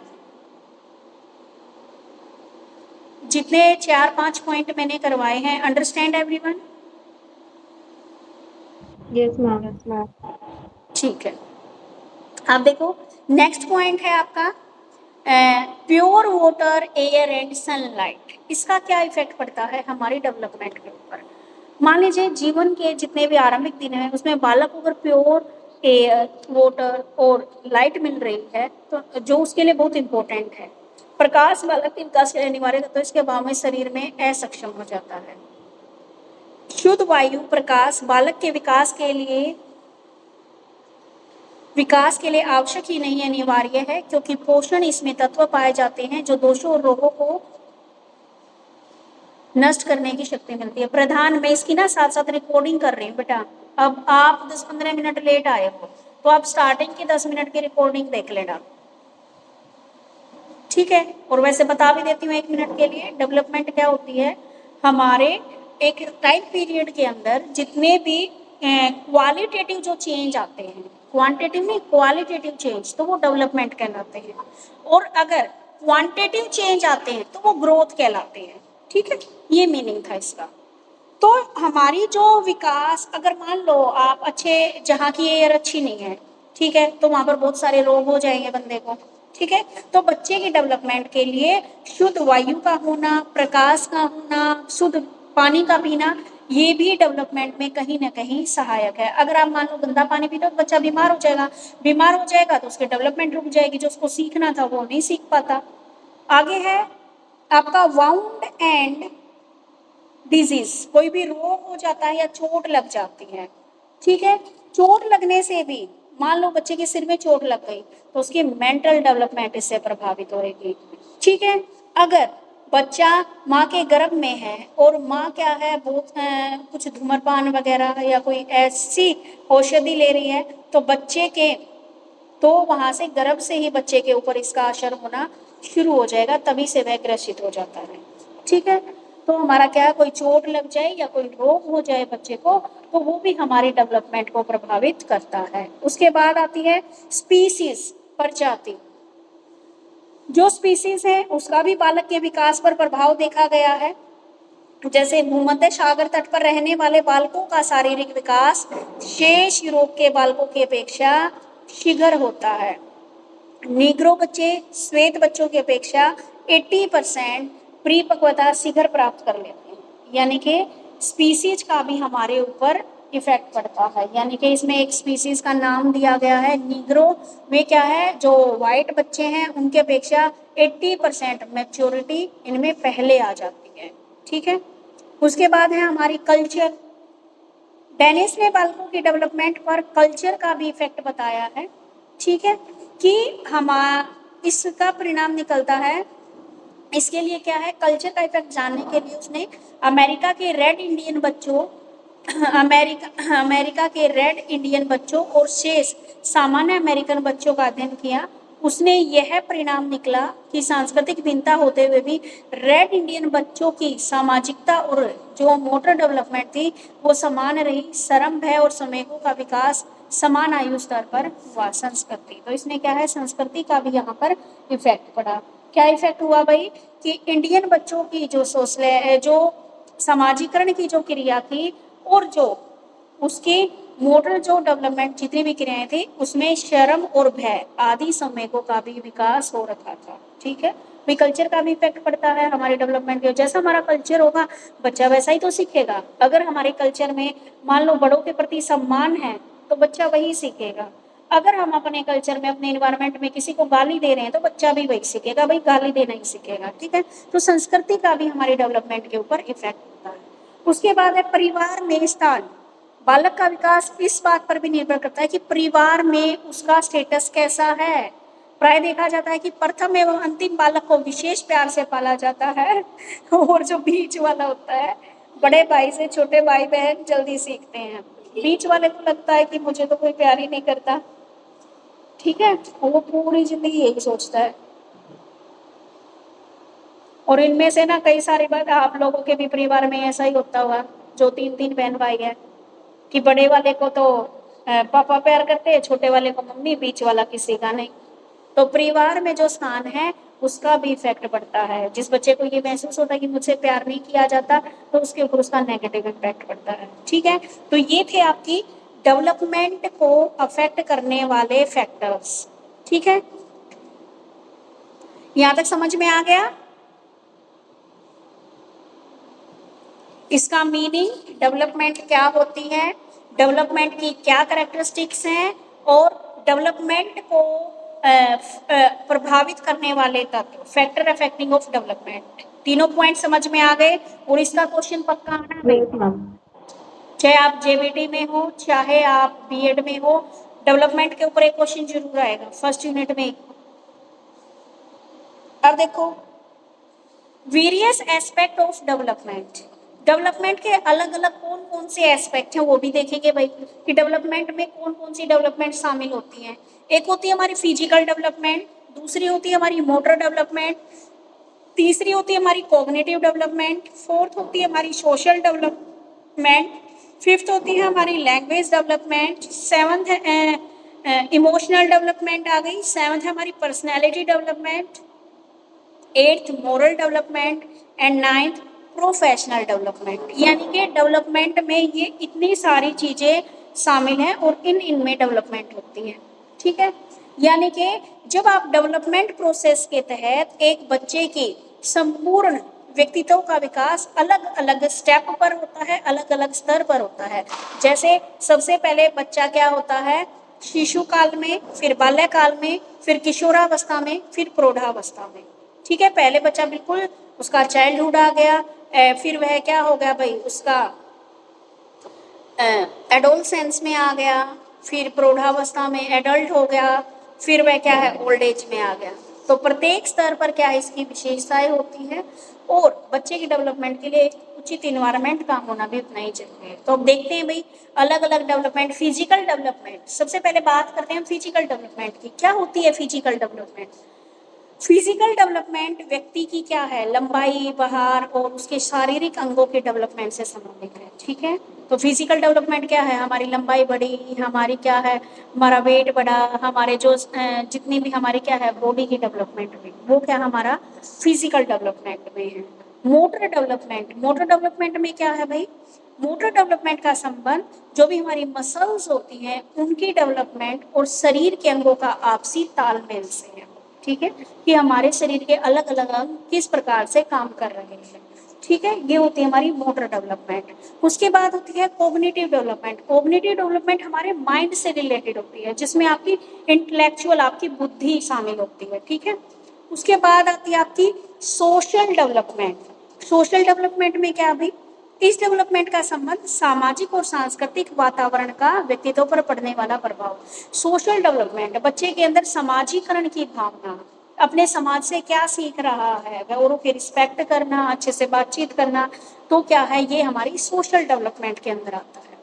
जितने 4-5 पॉइंट मैंने करवाए हैं, अंडरस्टैंड एवरीवन? Yes ma'am. ठीक है। अब देखो नेक्स्ट पॉइंट है आपका pure water, air and sunlight. इसका क्या इफेक्ट पड़ता है हमारी डेवलपमेंट के ऊपर। मान लीजिए जीवन के जितने भी आरंभिक दिन हैं उसमें बालक को अगर प्योर एयर, वाटर और लाइट मिल रही है तो जो उसके लिए बहुत इंपॉर्टेंट है। प्रकाश बालक के विकास के लिए अनिवार्य है, तो इसके अभाव में शरीर में असक्षम हो जाता है। शुद्ध वायु प्रकाश बालक के विकास के लिए आवश्यक ही नहीं, अनिवार्य है, क्योंकि पोषण इसमें तत्व पाए जाते हैं जो दोषों और रोगों को नष्ट करने की शक्ति मिलती है। प्रधान, मैं इसकी ना साथ साथ रिकॉर्डिंग कर रही हूँ बेटा। अब आप 10-15 मिनट लेट आए हो तो आप स्टार्टिंग की 10 मिनट की रिकॉर्डिंग देख लेना, ठीक है। और वैसे बता भी देती हूँ 1 मिनट के लिए डेवलपमेंट क्या होती है। हमारे एक टाइम पीरियड के अंदर जितने भी क्वालिटेटिव जो चेंज आते हैं, क्वांटिटेटिव नहीं क्वालिटेटिव चेंज, तो वो डेवलपमेंट कहलाते हैं। और अगर क्वांटिटेटिव चेंज आते हैं तो वो ग्रोथ कहलाते हैं, ठीक है। ये मीनिंग था इसका। तो हमारी जो विकास, अगर मान लो आप अच्छे, जहाँ की एयर अच्छी नहीं है, ठीक है, तो वहां पर बहुत सारे रोग हो जाएंगे बंदे को, ठीक है। तो बच्चे की डेवलपमेंट के लिए शुद्ध वायु का होना, प्रकाश का होना, शुद्ध पानी का पीना, ये भी डेवलपमेंट में कहीं ना कहीं सहायक है। अगर आप मान लो गंदा पानी पीते हो तो बच्चा बीमार हो जाएगा तो उसकी डेवलपमेंट रुक जाएगी, जो उसको सीखना था वो नहीं सीख पाता। आगे है आपका वाउंड एंड डिजीज, कोई भी रोग हो जाता है या चोट लग जाती है, ठीक है। चोट लगने से भी, मान लो बच्चे के सिर में चोट लग गई तो उसकी मेंटल डेवलपमेंट इससे प्रभावित होगी, ठीक है। अगर बच्चा माँ के गर्भ में है और माँ क्या है, बहुत कुछ धूम्रपान वगैरह या कोई ऐसी औषधि ले रही है तो बच्चे के, तो वहां से गर्भ से ही बच्चे के ऊपर इसका असर होना शुरू हो जाएगा, तभी से वह ग्रसित हो जाता है, ठीक है। तो हमारा क्या है, कोई चोट लग जाए या कोई रोग हो जाए बच्चे को तो वो भी हमारी डेवलपमेंट को प्रभावित करता है। उसके बाद आती है स्पीसीज, प्रजाति। जो स्पीसीज है उसका भी बालक के विकास पर प्रभाव देखा गया है। जैसे भूमध्य सागर तट पर रहने वाले बालकों का शारीरिक विकास शेष यूरोप के बालकों की अपेक्षा शीघ्र होता है। नीग्रो बच्चे श्वेत बच्चों की अपेक्षा 80% परिपक्वता शीघ्र प्राप्त कर लेते हैं, यानी कि स्पीसीज का भी हमारे ऊपर इफेक्ट पड़ता है। यानी कि इसमें एक स्पीसीज का नाम दिया गया है नीग्रो। वे क्या है, जो वाइट बच्चे हैं उनके अपेक्षा 80% मैच्योरिटी इनमें पहले आ जाती है। ठीक है, उसके बाद है हमारी कल्चर। डेनिस ने बालकों की डेवलपमेंट पर कल्चर का भी इफेक्ट बताया है। ठीक है, कि इसका परिणाम निकलता है। इसके लिए क्या है, कल्चर का इफेक्ट जानने के लिए उसने अमेरिका के रेड इंडियन बच्चों अमेरिका के रेड इंडियन बच्चों और शेष सामान्य अमेरिकन बच्चों का अध्ययन किया। उसने यह परिणाम निकला कि सांस्कृतिक भिन्नता होते हुए भी रेड इंडियन बच्चों की सामाजिकता और जो मोटर डेवलपमेंट थी वो समान रही। शर्म, भय और संवेगों का विकास समान आयु स्तर पर हुआ। संस्कृति, तो इसने क्या है, संस्कृति का भी यहाँ पर इफेक्ट पड़ा। क्या इफेक्ट हुआ भाई, कि इंडियन बच्चों की जो जो समाजीकरण की जो क्रिया थी और जो उसकी मोटर जो डेवलपमेंट जितनी भी क्रियाएं थी उसमें शर्म और भय आदि संवेगों का भी विकास हो रखा था। ठीक है, भी कल्चर का भी इफेक्ट पड़ता है हमारे डेवलपमेंट के। जैसा हमारा कल्चर होगा बच्चा वैसा ही तो सीखेगा। अगर हमारे कल्चर में मान लो बड़ों के प्रति सम्मान है तो बच्चा वही सीखेगा। अगर हम अपने कल्चर में अपने इन्वायरमेंट में किसी को गाली दे रहे हैं तो बच्चा भी वही सीखेगा, भाई गाली देना ही सीखेगा। ठीक है, तो संस्कृति का भी हमारी डेवलपमेंट के ऊपर इफेक्ट होता है। उसके बाद है परिवार में स्थान। बालक का विकास इस बात पर भी निर्भर करता है कि परिवार में उसका स्टेटस कैसा है। प्राय देखा जाता है कि प्रथम एवं अंतिम बालक को विशेष प्यार से पाला जाता है और जो बीच वाला होता है, बड़े भाई से छोटे भाई बहन जल्दी सीखते हैं। बीच वाले को लगता है कि मुझे तो कोई प्यार ही नहीं करता। ठीक है, वो पूरी जिंदगी यही सोचता है। और इनमें से ना कई सारी बात आप लोगों के भी परिवार में ऐसा ही होता हुआ, जो 3 बहन भाई है, कि बड़े वाले को तो पापा प्यार करते हैं, छोटे वाले को मम्मी, बीच वाला किसी का नहीं। तो परिवार में जो स्थान है उसका भी इफेक्ट पड़ता है। जिस बच्चे को ये महसूस होता है कि मुझसे प्यार नहीं किया जाता तो उसके ऊपर उसका नेगेटिव इम्पैक्ट पड़ता है। ठीक है, तो ये थे आपकी डेवलपमेंट को अफेक्ट करने वाले फैक्टर्स। ठीक है, यहां तक समझ में आ गया? इसका मीनिंग, डेवलपमेंट क्या होती है, डेवलपमेंट की क्या कैरेक्टरिस्टिक्स हैं और डेवलपमेंट को प्रभावित करने वाले तत्व, फैक्टर अफेक्टिंग ऑफ डेवलपमेंट। तीनों पॉइंट समझ में आ गए। और इसका क्वेश्चन पक्का आना है, चाहे आप जेबीटी में हो चाहे आप बीएड में हो, डेवलपमेंट के ऊपर एक क्वेश्चन जरूर आएगा फर्स्ट यूनिट में। अब देखो, various aspect of development. Development के अलग अलग कौन कौन से एस्पेक्ट हैं वो भी देखेंगे भाई, कि डेवलपमेंट में कौन कौन सी डेवलपमेंट शामिल होती हैं। एक होती है हमारी फिजिकल डेवलपमेंट, दूसरी होती है हमारी मोटर डेवलपमेंट, तीसरी होती है हमारी कॉग्निटिव डेवलपमेंट, फोर्थ होती है हमारी सोशल डेवलपमेंट, फिफ्थ होती है हमारी लैंग्वेज डेवलपमेंट, सेवंथ है इमोशनल डेवलपमेंट आ गई, सेवंथ है हमारी personality development, eighth moral development and ninth professional development. यानी कि डेवलपमेंट में ये इतनी सारी चीजें शामिल हैं और इनमें डेवलपमेंट होती है। ठीक है, यानी कि जब आप डेवलपमेंट प्रोसेस के तहत एक बच्चे की संपूर्ण व्यक्तित्व का विकास अलग अलग स्टेप पर होता है, अलग अलग स्तर पर होता है। जैसे सबसे पहले बच्चा क्या होता है, शिशु काल में, फिर बाल्यकाल में, फिर किशोरावस्था में, फिर प्रौढ़ावस्था में। ठीक है, पहले बच्चा बिल्कुल उसका चाइल्डहुड आ गया, फिर वह क्या हो गया भाई, उसका एडोलसेंस में आ गया, फिर प्रौढ़ावस्था में एडल्ट हो गया, फिर वह क्या है ओल्ड एज में आ गया। तो प्रत्येक स्तर पर क्या इसकी विशेषताएं होती हैं और बच्चे की डेवलपमेंट के लिए एक उचित इन्वायरमेंट का होना भी उतना ही जरूरी है। तो अब देखते हैं भाई अलग अलग डेवलपमेंट। फिजिकल डेवलपमेंट, सबसे पहले बात करते हैं फिजिकल डेवलपमेंट की। क्या होती है फिजिकल डेवलपमेंट? फिजिकल डेवलपमेंट व्यक्ति की क्या है, लंबाई, बहार और उसके शारीरिक अंगों के डेवलपमेंट से संबंधित है। ठीक है, तो फिजिकल डेवलपमेंट क्या है, हमारी लंबाई बढ़ी, हमारी क्या है, हमारा वेट बढ़ा, हमारे जो जितनी भी हमारी क्या है बॉडी की डेवलपमेंट में, वो क्या हमारा फिजिकल डेवलपमेंट में है। मोटर डेवलपमेंट, मोटर डेवलपमेंट में क्या है भाई, मोटर डेवलपमेंट का संबंध जो भी हमारी मसल्स होती हैं उनकी डेवलपमेंट और शरीर के अंगों का आपसी तालमेल से है। ठीक है, कि हमारे शरीर के अलग अलग अंग किस प्रकार से काम कर रहे हैं। ठीक है, ये होती है हमारी मोटर डेवलपमेंट। उसके बाद होती है कोग्निटिव डेवलपमेंट। कोग्निटिव डेवलपमेंट हमारे माइंड से रिलेटेड होती है, जिसमें आपकी इंटेलेक्चुअल, आपकी बुद्धि शामिल होती है, ठीक है। उसके बाद आती है आपकी सोशल डेवलपमेंट। सोशल डेवलपमेंट में क्या भाई, इस डेवलपमेंट का संबंध सामाजिक और सांस्कृतिक वातावरण का व्यक्तित्व पर पड़ने वाला प्रभाव। सोशल डेवलपमेंट, बच्चे के अंदर समाजीकरण की भावना, अपने समाज से क्या सीख रहा है, औरों की रिस्पेक्ट करना, अच्छे से बातचीत करना, तो क्या है, ये हमारी सोशल डेवलपमेंट के अंदर आता है।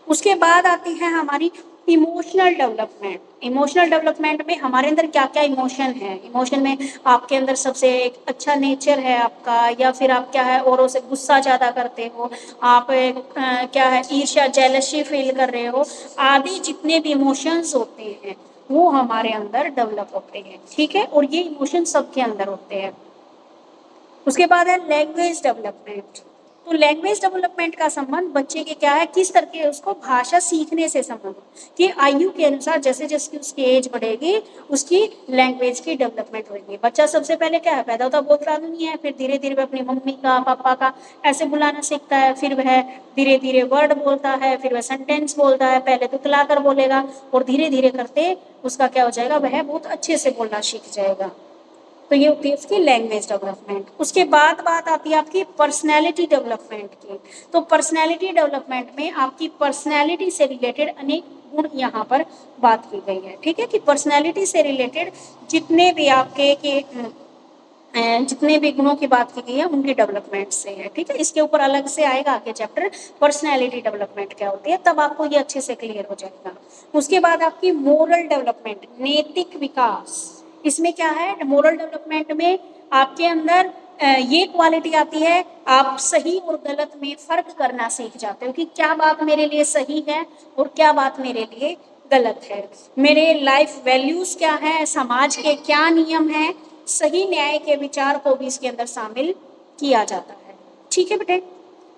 उसके बाद आती है हमारी इमोशनल डेवलपमेंट। इमोशनल डेवलपमेंट में हमारे अंदर क्या क्या इमोशन है, इमोशन में आपके अंदर सबसे एक अच्छा नेचर है आपका, या फिर आप क्या है, औरों से गुस्सा ज़्यादा करते हो, आप क्या है, ईर्ष्या, जेलसी फील कर रहे हो, आदि जितने भी इमोशंस होते हैं वो हमारे अंदर डेवलप होते हैं, ठीक है। और ये इमोशन सबके अंदर होते हैं। उसके बाद है लैंग्वेज डेवलपमेंट। तो लैंग्वेज डेवलपमेंट का संबंध बच्चे के क्या है, किस तरह के उसको भाषा सीखने से संबंध कि आयु के अनुसार जैसे जैसे उसकी एज बढ़ेगी उसकी लैंग्वेज की डेवलपमेंट होगी। बच्चा सबसे पहले क्या है, पैदा होता बोलता नहीं है, फिर धीरे धीरे वह अपनी मम्मी का, पापा का ऐसे बुलाना सीखता है, फिर वह धीरे धीरे वर्ड बोलता है, फिर वह सेंटेंस बोलता है, पहले तुतला कर बोलेगा और धीरे धीरे करते उसका क्या हो जाएगा, वह बहुत अच्छे से बोलना सीख जाएगा। तो ये होती है उसकी लैंग्वेज डेवलपमेंट। उसके बाद बात आती है आपकी पर्सनैलिटी डेवलपमेंट की। तो पर्सनैलिटी डेवलपमेंट में आपकी पर्सनैलिटी से रिलेटेड अनेक गुण यहाँ पर बात की गई है, ठीक है, कि पर्सनैलिटी से रिलेटेड जितने भी आपके जितने भी गुणों की बात की गई है उनकी डेवलपमेंट से है, ठीक है। इसके ऊपर अलग से आएगा आगे चैप्टर, पर्सनैलिटी डेवलपमेंट क्या होती है, तब आपको ये अच्छे से क्लियर हो जाएगा। उसके बाद आपकी मोरल डेवलपमेंट, नैतिक विकास। इसमें क्या है, मोरल डेवलपमेंट में आपके अंदर ये क्वालिटी आती है, आप सही और गलत में फर्क करना सीख जाते हो कि क्या बात मेरे लिए सही है और क्या बात मेरे लिए गलत है, मेरे लाइफ वैल्यूज क्या है, समाज के क्या नियम है, सही न्याय के विचार को भी इसके अंदर शामिल किया जाता है, ठीक है बेटे।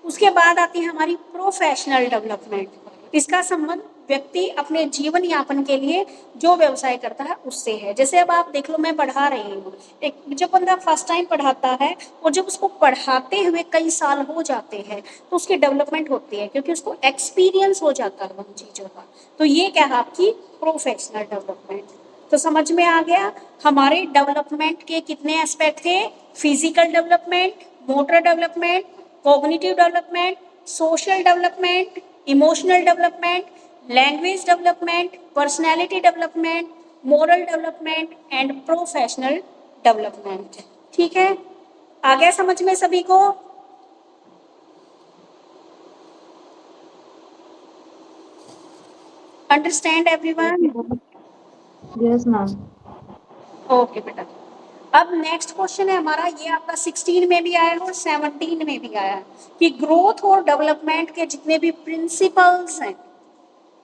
उसके बाद आती है हमारी प्रोफेशनल डेवलपमेंट। इसका संबंध व्यक्ति अपने जीवन यापन के लिए जो व्यवसाय करता है उससे है। जैसे अब आप देख लो, मैं पढ़ा रही हूँ, एक जब बंदा फर्स्ट टाइम पढ़ाता है और जब उसको पढ़ाते हुए कई साल हो जाते हैं तो उसकी डेवलपमेंट होती है, क्योंकि उसको एक्सपीरियंस हो जाता है उन चीज़ों का। तो ये क्या है आपकी प्रोफेशनल डेवलपमेंट। तो समझ में आ गया हमारे डेवलपमेंट के कितने एस्पेक्ट थे, physical development, motor development, cognitive development, social development, emotional development, language development, personality development, moral development and professional development, ठीक है। आ गया समझ में सभी को? Understand everyone? Yes ma'am. Okay बेटा। अब नेक्स्ट क्वेश्चन है हमारा, ये आपका 16 में भी आया और 17 में भी आया कि ग्रोथ और डेवलपमेंट के जितने भी प्रिंसिपल्स हैं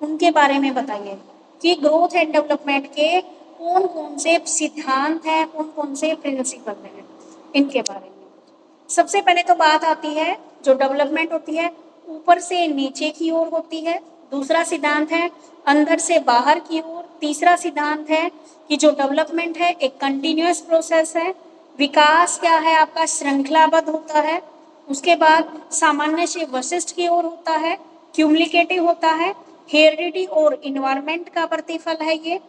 उनके बारे में बताइए कि ग्रोथ एंड डेवलपमेंट के कौन कौन से सिद्धांत हैं, कौन कौन से प्रिंसिपल हैं, इनके बारे में। सबसे पहले तो बात आती है, जो डेवलपमेंट होती है ऊपर से नीचे की ओर होती है। दूसरा सिद्धांत है अंदर से बाहर की ओर। तीसरा सिद्धांत है कि जो डेवलपमेंट है एक कंटिन्यूअस प्रोसेस है। विकास क्या है आपका, श्रृंखलाबद्ध होता है। उसके बाद सामान्य से वशिष्ठ की ओर होता है, क्यूमुलेटिव होता है, हेरिडिटी और इन्वायरमेंट का प्रतिफल है ये।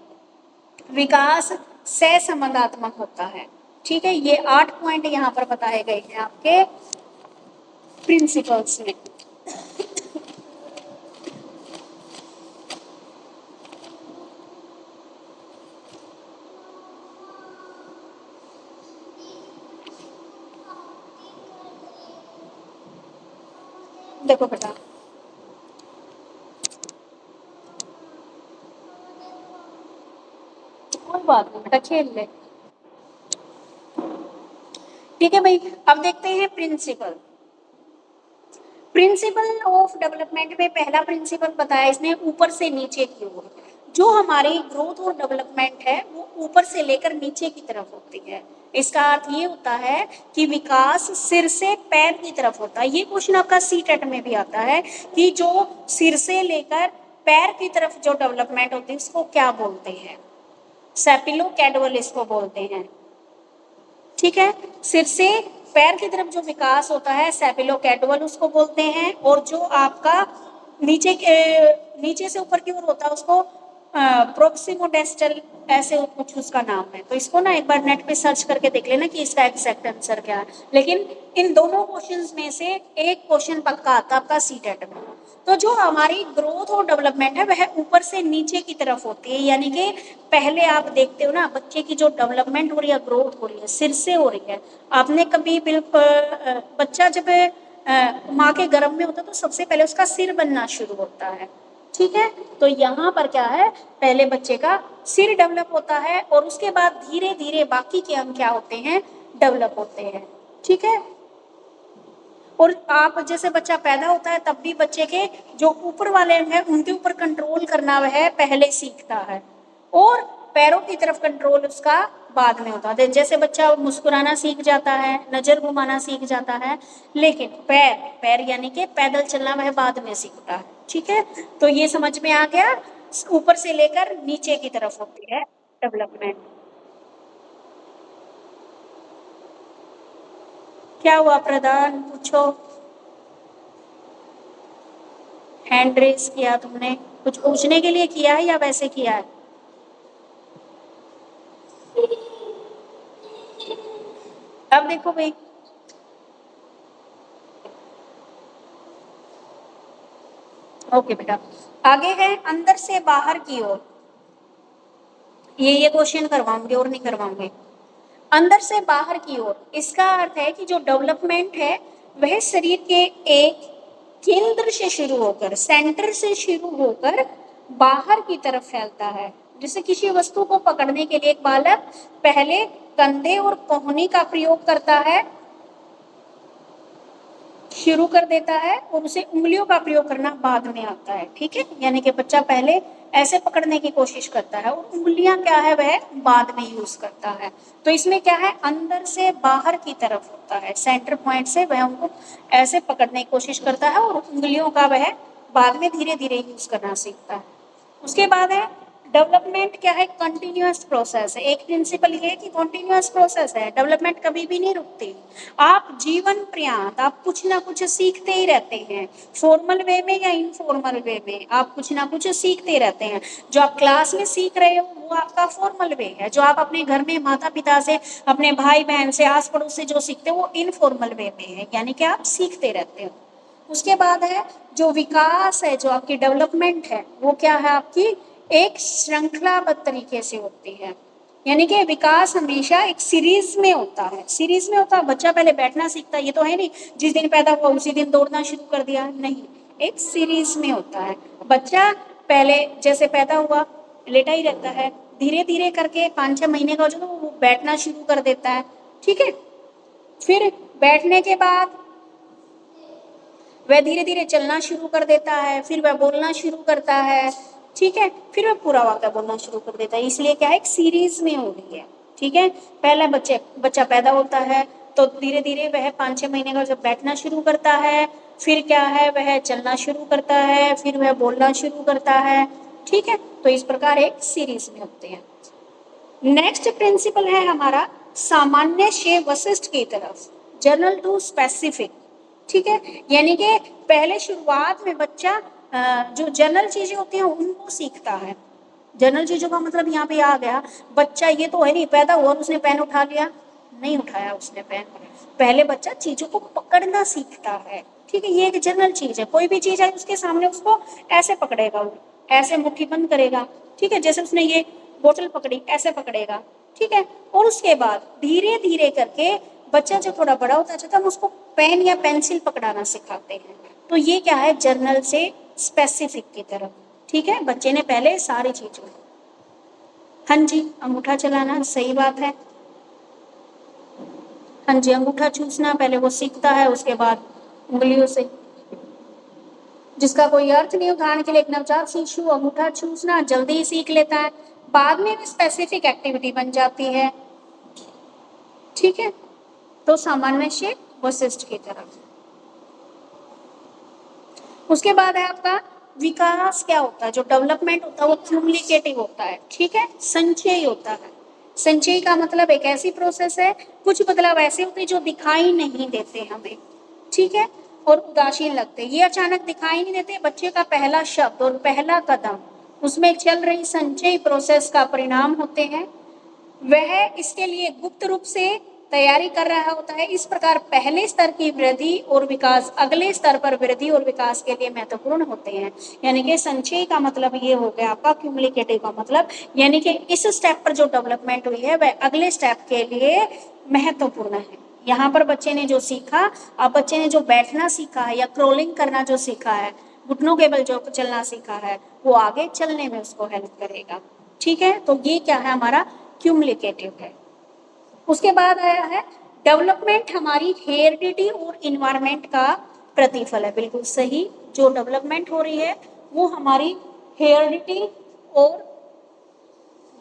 विकास सहसंबंधात्मक होता है, ठीक है। ये 8 पॉइंट यहाँ पर बताए गए हैं आपके प्रिंसिपल्स में। देखो बेटा, कोई बात नहीं बेटा, खेल ले, ठीक है भाई। अब देखते हैं प्रिंसिपल। प्रिंसिपल ऑफ डेवलपमेंट में पहला प्रिंसिपल बताया इसने ऊपर से नीचे की ओर। जो हमारी ग्रोथ और डेवलपमेंट है वो ऊपर से लेकर नीचे की तरफ होती है। इसका अर्थ ये होता है कि विकास सिर से पैर की तरफ होता है। ये क्वेश्चन आपका सीटेट में भी आता है कि जो सिर से लेकर पैर की तरफ जो डेवलपमेंट होती है उसको क्या बोलते हैं, सेपिलो कैडवल इसको बोलते हैं, ठीक है। सिर से पैर की तरफ जो विकास होता है सेफिलोकैटबल उसको बोलते हैं, और जो आपका नीचे से ऊपर की ओर होता है उसको प्रोक्सिमोडेस्टल, ऐसे कुछ उसका नाम है। तो इसको ना एक बार नेट पे सर्च करके देख लेना कि इसका एग्जैक्ट आंसर क्या है। लेकिन इन दोनों क्वेश्चंस में से एक क्वेश्चन पक्का आता है आपका सीटेट में। तो जो हमारी ग्रोथ और डेवलपमेंट है वह ऊपर से नीचे की तरफ होती है, यानी कि पहले आप देखते हो ना बच्चे की जो डेवलपमेंट हो रही है, ग्रोथ हो रही है, सिर से हो रही है। आपने कभी बिल्कुल बच्चा जब माँ के गर्भ में होता है तो सबसे पहले उसका सिर बनना शुरू होता है, ठीक है। तो यहाँ पर क्या है, पहले बच्चे का सिर डेवलप होता है और उसके बाद धीरे धीरे बाकी के अंग क्या होते हैं, डेवलप होते हैं, ठीक है। और आप जैसे बच्चा पैदा होता है तब भी बच्चे के जो ऊपर वाले अंग हैं उनके ऊपर कंट्रोल करना वह पहले सीखता है, और पैरों की तरफ कंट्रोल उसका बाद में होता है। जैसे बच्चा मुस्कुराना सीख जाता है, नजर घुमाना सीख जाता है, लेकिन पैर यानी कि पैदल चलना वह बाद में सीखता है, ठीक है। तो ये समझ में आ गया, ऊपर से लेकर नीचे की तरफ होती है डेवलपमेंट। क्या हुआ प्रधान, पूछो। हैंड रेस किया तुमने, कुछ पूछने के लिए किया है या वैसे किया है? अब देखो भाई, ओके बेटा, आगे है अंदर से बाहर की ओर। ये क्वेश्चन करवाऊंगे और नहीं करवाऊंगे। अंदर से बाहर की ओर, इसका अर्थ है कि जो डेवलपमेंट है वह शरीर के एक केंद्र से शुरू होकर, सेंटर से शुरू होकर बाहर की तरफ फैलता है। जैसे किसी वस्तु को पकड़ने के लिए एक बालक पहले कंधे और कोहनी का प्रयोग करता है, शुरू कर देता है, और उसे उंगलियों का प्रयोग करना बाद में आता है, ठीक है। यानी कि बच्चा पहले ऐसे पकड़ने की कोशिश करता है और उंगलियां क्या है वह बाद में यूज करता है। तो इसमें क्या है, अंदर से बाहर की तरफ होता है, सेंटर पॉइंट से वह उनको ऐसे पकड़ने की कोशिश करता है और उंगलियों का वह बाद में धीरे धीरे यूज करना सीखता है। उसके बाद है डेवलपमेंट क्या है, कंटिन्यूअस प्रोसेस है। एक प्रिंसिपल ये है कि कंटिन्यूअस प्रोसेस है, डेवलपमेंट कभी भी नहीं रुकती। आप जीवन पर्यंत आप कुछ ना कुछ सीखते ही रहते हैं, फॉर्मल वे में या इनफॉर्मल वे में आप कुछ ना कुछ सीखते रहते हैं। जो आप क्लास में सीख रहे हो वो आपका फॉर्मल वे है, जो आप अपने घर में माता पिता से, अपने भाई बहन से, आस पड़ोस से जो सीखते हो वो इनफॉर्मल वे में है, यानी कि आप सीखते रहते हो। उसके बाद है जो विकास है, जो आपकी डेवलपमेंट है वो क्या है, आपकी एक श्रृंखलाबद्ध तरीके से होती है। यानी कि विकास हमेशा एक सीरीज में होता है, सीरीज में होता है। बच्चा पहले बैठना सीखता है, ये तो है नहीं जिस दिन पैदा हुआ उसी दिन दौड़ना शुरू कर दिया, नहीं, एक सीरीज में होता है। बच्चा पहले जैसे पैदा हुआ लेटा ही रहता है, धीरे धीरे करके 5-6 महीने का हो जाता है वो बैठना शुरू कर देता है, ठीक है। फिर बैठने के बाद वह धीरे धीरे चलना शुरू कर देता है, फिर वह बोलना शुरू करता है, ठीक है। फिर वह पूरा वाक्य बोलना शुरू कर देता है। इसलिए क्या है, एक सीरीज में हो रही है, ठीक है। पहले बच्चा पैदा होता है तो धीरे धीरे वह 5-6 महीने का जब बैठना शुरू करता है, फिर क्या है वह चलना शुरू करता है, फिर वह बोलना शुरू करता है, ठीक है। तो इस प्रकार एक सीरीज में होते हैं। नेक्स्ट प्रिंसिपल है हमारा सामान्य से वशिष्ठ की तरफ, जनरल टू स्पेसिफिक, ठीक है। यानी कि पहले शुरुआत में बच्चा जो जनरल चीजें होती हैं उनको सीखता है। जनरल चीजों का मतलब यहाँ पे आ गया, बच्चा ये तो है नहीं पैदा हुआ और उसने पेन उठा लिया, नहीं उठाया उसने पेन। पहले बच्चा चीजों को पकड़ना सीखता है, ठीक है। ये एक जनरल चीज है, कोई भी चीज है उसके सामने उसको ऐसे पकड़ेगा, वो ऐसे मुट्ठी बंद करेगा, ठीक है। जैसे उसने ये बोतल पकड़ी, ऐसे पकड़ेगा, ठीक है। और उसके बाद धीरे धीरे करके बच्चा जो थोड़ा बड़ा होता जाता है हम उसको पेन या पेंसिल पकड़ाना सिखाते हैं। तो ये क्या है, जनरल से स्पेसिफिक की तरफ, ठीक है। बच्चे ने पहले सारी चीजों, हाँ जी अंगूठा चलाना सही बात है, हाँ जी अंगूठा चूसना पहले वो सीखता है, उसके बाद उंगलियों से, जिसका कोई अर्थ नहीं, उदाहरण के लिए एक नवजात शिशु अंगूठा चूसना जल्दी ही सीख लेता है, बाद में स्पेसिफिक एक्टिविटी बन जाती है, ठीक है। तो सामान्य से वशिष्ठ की तरफ। उसके बाद है आपका विकास क्या होता है, जो डेवलपमेंट होता है वो क्यूमुलेटिव होता है, ठीक है, संचयी होता है। संचयी का मतलब एक ऐसी प्रोसेस है, कुछ बदलाव ऐसे होते हैं जो दिखाई नहीं देते हमें, ठीक है, और उदासीन लगते हैं। ये अचानक दिखाई नहीं देते, बच्चे का पहला शब्द और पहला कदम उसमें चल रही संचयी प्रोसेस का परिणाम होते हैं। वह इसके लिए गुप्त रूप से तैयारी कर रहा होता है। इस प्रकार पहले स्तर की वृद्धि और विकास अगले स्तर पर वृद्धि और विकास के लिए महत्वपूर्ण होते हैं। यानी कि संचयी का मतलब ये हो गया आपका, क्यूमुलेटिव का मतलब यानी कि इस स्टेप पर जो डेवलपमेंट हुई है वह अगले स्टेप के लिए महत्वपूर्ण है। यहाँ पर बच्चे ने जो सीखा, अब बच्चे ने जो बैठना सीखा है या क्रोलिंग करना जो सीखा है, घुटनों के बल जो चलना सीखा है, वो आगे चलने में उसको हेल्प करेगा, ठीक है। तो ये क्या है, हमारा क्यूमुलेटिव है। उसके बाद आया है डेवलपमेंट, हमारी हेरिडिटी और इन्वायरमेंट का प्रतिफल है। बिल्कुल सही, जो डेवलपमेंट हो रही है वो हमारी हेरिडिटी और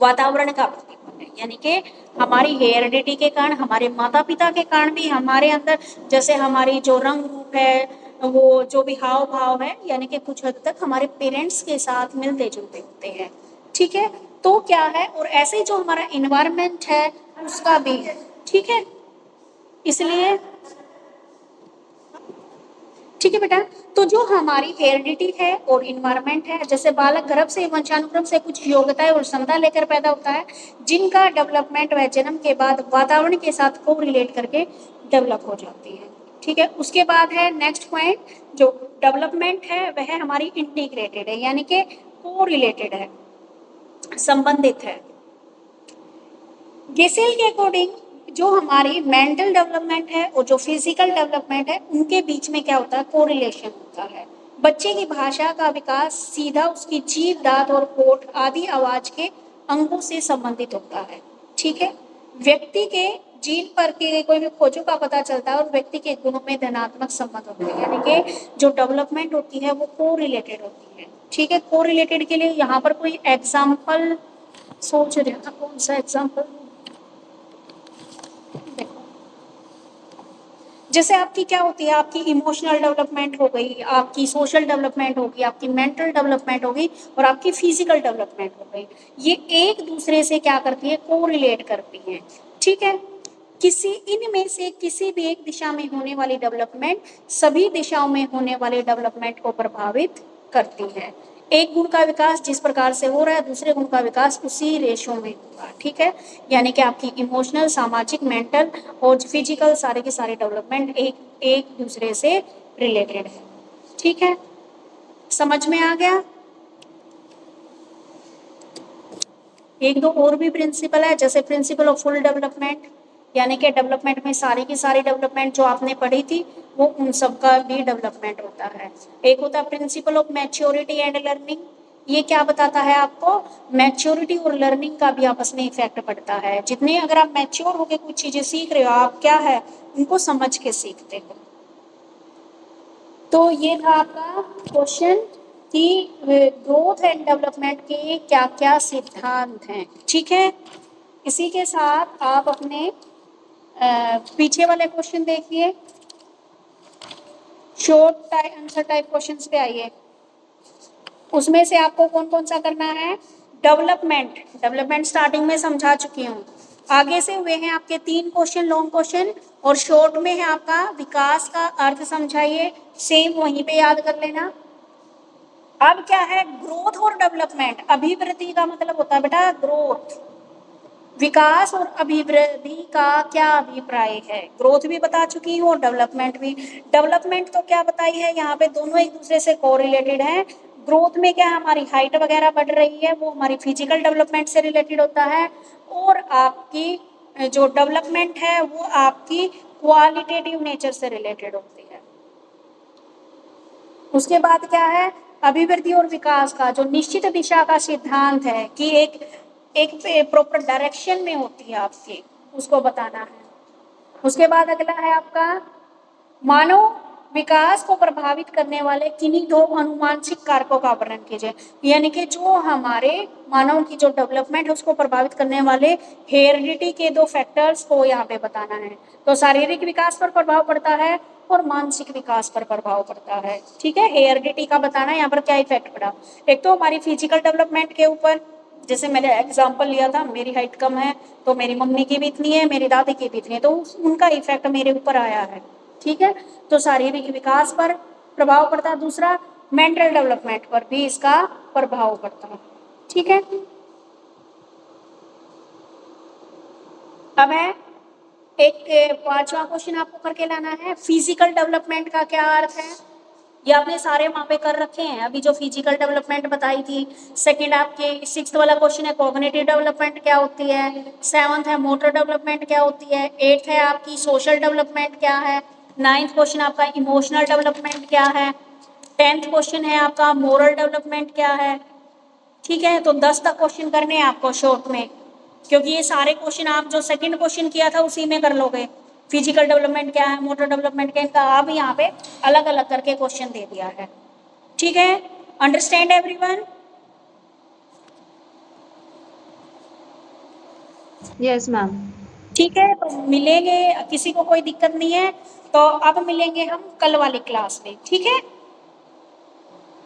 वातावरण का प्रतिफल है। यानी कि हमारी हेरिडिटी के कारण, हमारे माता पिता के कारण भी हमारे अंदर, जैसे हमारी जो रंग रूप है, वो जो भी हाव भाव है, यानी कि कुछ हद तक हमारे पेरेंट्स के साथ मिलते जुलते होते हैं, ठीक है। तो क्या है, और ऐसे जो हमारा इन्वायरमेंट है उसका भी है, ठीक है। इसलिए ठीक है बेटा, तो जो हमारी हेरिडिटी है और इन्वायरमेंट है, जैसे बालक गर्भ से वंशानुक्रम से कुछ योग्यताएं और क्षमता लेकर पैदा होता है, जिनका डेवलपमेंट वह जन्म के बाद वातावरण के साथ को रिलेट करके डेवलप हो जाती है, ठीक है। उसके बाद है नेक्स्ट पॉइंट, जो डेवलपमेंट है वह हमारी इंटीग्रेटेड है, यानी कि को रिलेटेड है, संबंधित है। गेसेल के अकॉर्डिंग जो हमारी मेंटल डेवलपमेंट है और जो फिजिकल डेवलपमेंट है, उनके बीच में क्या होता है, कोरिलेशन होता है। बच्चे की भाषा का विकास सीधा उसकी जीभ, दांत और होठ आदि आवाज के अंगों से संबंधित होता है, ठीक है। व्यक्ति के जीन पर के कोई भी खोजों का पता चलता है और व्यक्ति के गुणों में धनात्मक संबंध होते हैं, यानी कि जो डेवलपमेंट होती है वो को रिलेटेड होती है, ठीक है। को रिलेटेड के लिए यहाँ पर कोई एग्जाम्पल सोच रहे हैं, कौन सा एग्जाम्पल, जैसे आपकी क्या होती है, आपकी इमोशनल डेवलपमेंट हो गई, आपकी सोशल डेवलपमेंट होगी, आपकी मेंटल डेवलपमेंट होगी और आपकी फिजिकल डेवलपमेंट हो गई। ये एक दूसरे से क्या करती है, को रिलेट करती हैं, ठीक है। किसी इनमें से किसी भी एक दिशा में होने वाली डेवलपमेंट सभी दिशाओं में होने वाले डेवलपमेंट को प्रभावित करती है। एक गुण का विकास जिस प्रकार से हो रहा है, दूसरे गुण का विकास उसी रेशो में होगा, ठीक है। यानी कि आपकी इमोशनल, सामाजिक, मेंटल और फिजिकल सारे के सारे डेवलपमेंट एक दूसरे से रिलेटेड है, ठीक है। समझ में आ गया? एक दो और भी प्रिंसिपल है, जैसे प्रिंसिपल ऑफ फुल डेवलपमेंट, यानी कि डेवलपमेंट में सारी की सारी डेवलपमेंट जो आपने पढ़ी थी वो उन सब का भी डेवलपमेंट होता है। एक होता है principle of maturity and learning, ये क्या बताता है आपको, मैच्योरिटी और लर्निंग का भी आपस में इफेक्ट पड़ता है। जितने अगर आप मैच्योर होकर कुछ चीजें सीख रहे हो, आप क्या है उनको समझ के सीखते हो। तो ये था आपका क्वेश्चन कि ग्रोथ एंड डेवलपमेंट के क्या क्या सिद्धांत हैं, ठीक है। इसी के साथ आप अपने पीछे वाले क्वेश्चन देखिए, short type answer type questions पे आइए। उसमें से आपको कौन कौन सा करना है, डेवलपमेंट स्टार्टिंग में समझा चुकी हूँ। आगे से हुए हैं आपके 3 क्वेश्चन लॉन्ग क्वेश्चन, और शॉर्ट में है आपका विकास का अर्थ समझाइए, सेम वहीं पे याद कर लेना। अब क्या है, ग्रोथ और डेवलपमेंट, अभिवृद्धि का मतलब होता है बेटा ग्रोथ, विकास और अभिवृद्धि का क्या अभिप्राय है। ग्रोथ भी बता चुकी हूँ और डेवलपमेंट भी। डेवलपमेंट तो क्या बताई है, यहाँ पे दोनों एक दूसरे से कोरिलेटेड है। ग्रोथ में क्या हमारी हाइट वगैरह बढ़ रही है, वो हमारी फिजिकल डेवलपमेंट से रिलेटेड होता है, और आपकी जो डेवलपमेंट है वो आपकी क्वालिटेटिव नेचर से रिलेटेड होती है। उसके बाद क्या है, अभिवृद्धि और विकास का जो निश्चित दिशा का सिद्धांत है कि एक प्रॉपर डायरेक्शन में होती है आपकी, उसको बताना है। उसके बाद अगला है आपका मानव विकास को प्रभावित करने वाले किन्हीं 2 अनुमानसिक कारकों का वर्णन कीजिए, यानी कि जो हमारे मानव की जो डेवलपमेंट है उसको प्रभावित करने वाले हेरिडिटी के 2 फैक्टर्स को यहाँ पे बताना है। तो शारीरिक विकास पर प्रभाव पड़ता है और मानसिक विकास पर प्रभाव पड़ता है, ठीक है। हेरिडिटी का बताना है यहाँ पर क्या इफेक्ट पड़ा, एक तो हमारी फिजिकल डेवलपमेंट के ऊपर, जैसे मैंने एग्जांपल लिया था, मेरी हाइट कम है तो मेरी मम्मी की भी इतनी है, मेरी दादी की भी इतनी है, तो उनका इफेक्ट मेरे ऊपर आया है, ठीक है। तो शारीरिक विकास पर प्रभाव पड़ता है। दूसरा, मेंटल डेवलपमेंट पर भी इसका प्रभाव पड़ता है, ठीक है। अब है एक 5वां क्वेश्चन आपको करके लाना है, फिजिकल डेवलपमेंट का क्या अर्थ है। ये आपने सारे वहां पे कर रखे हैं, अभी जो फिजिकल डेवलपमेंट बताई थी। सेकंड आपके 6th वाला क्वेश्चन है कॉग्निटिव डेवलपमेंट क्या होती है। 7th है मोटर डेवलपमेंट क्या होती है। 8th है आपकी सोशल डेवलपमेंट क्या है। 9th क्वेश्चन आपका इमोशनल डेवलपमेंट क्या है। 10th क्वेश्चन है आपका मोरल डेवलपमेंट क्या है, ठीक है। तो 10 तक क्वेश्चन करने हैं आपको शॉर्ट में, क्योंकि ये सारे क्वेश्चन आप जो सेकंड क्वेश्चन किया था उसी में कर लोगे। फिजिकल डेवलपमेंट क्या है, मोटर डेवलपमेंट क्या है, इनका आप यहाँ पे अलग अलग करके क्वेश्चन दे दिया है, ठीक है। Understand everyone. Yes ma'am. ठीक है, तो मिलेंगे, किसी को कोई दिक्कत नहीं है तो अब मिलेंगे हम कल वाली क्लास में, ठीक है।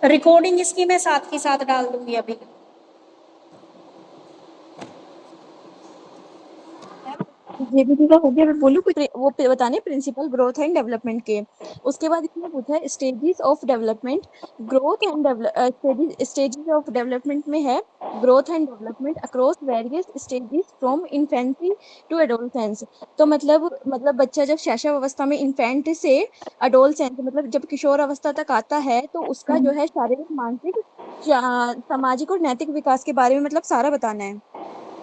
रिकॉर्डिंग इसकी मैं साथ के साथ डाल दूंगी अभी। जेबीटी का हो गया, मैं बोलूँ कुछ वो बताने प्रिंसिपल ग्रोथ एंड डेवलपमेंट के। उसके बाद इसमें पूछा है stages of development. Growth and stages of development में है growth and development across various stages from infancy to adolescence. तो मतलब बच्चा जब शैशव अवस्था में इन्फेंट से एडोलसेंस मतलब जब किशोर अवस्था तक आता है तो उसका जो है शारीरिक, मानसिक, सामाजिक और नैतिक विकास के बारे में मतलब सारा बताना है।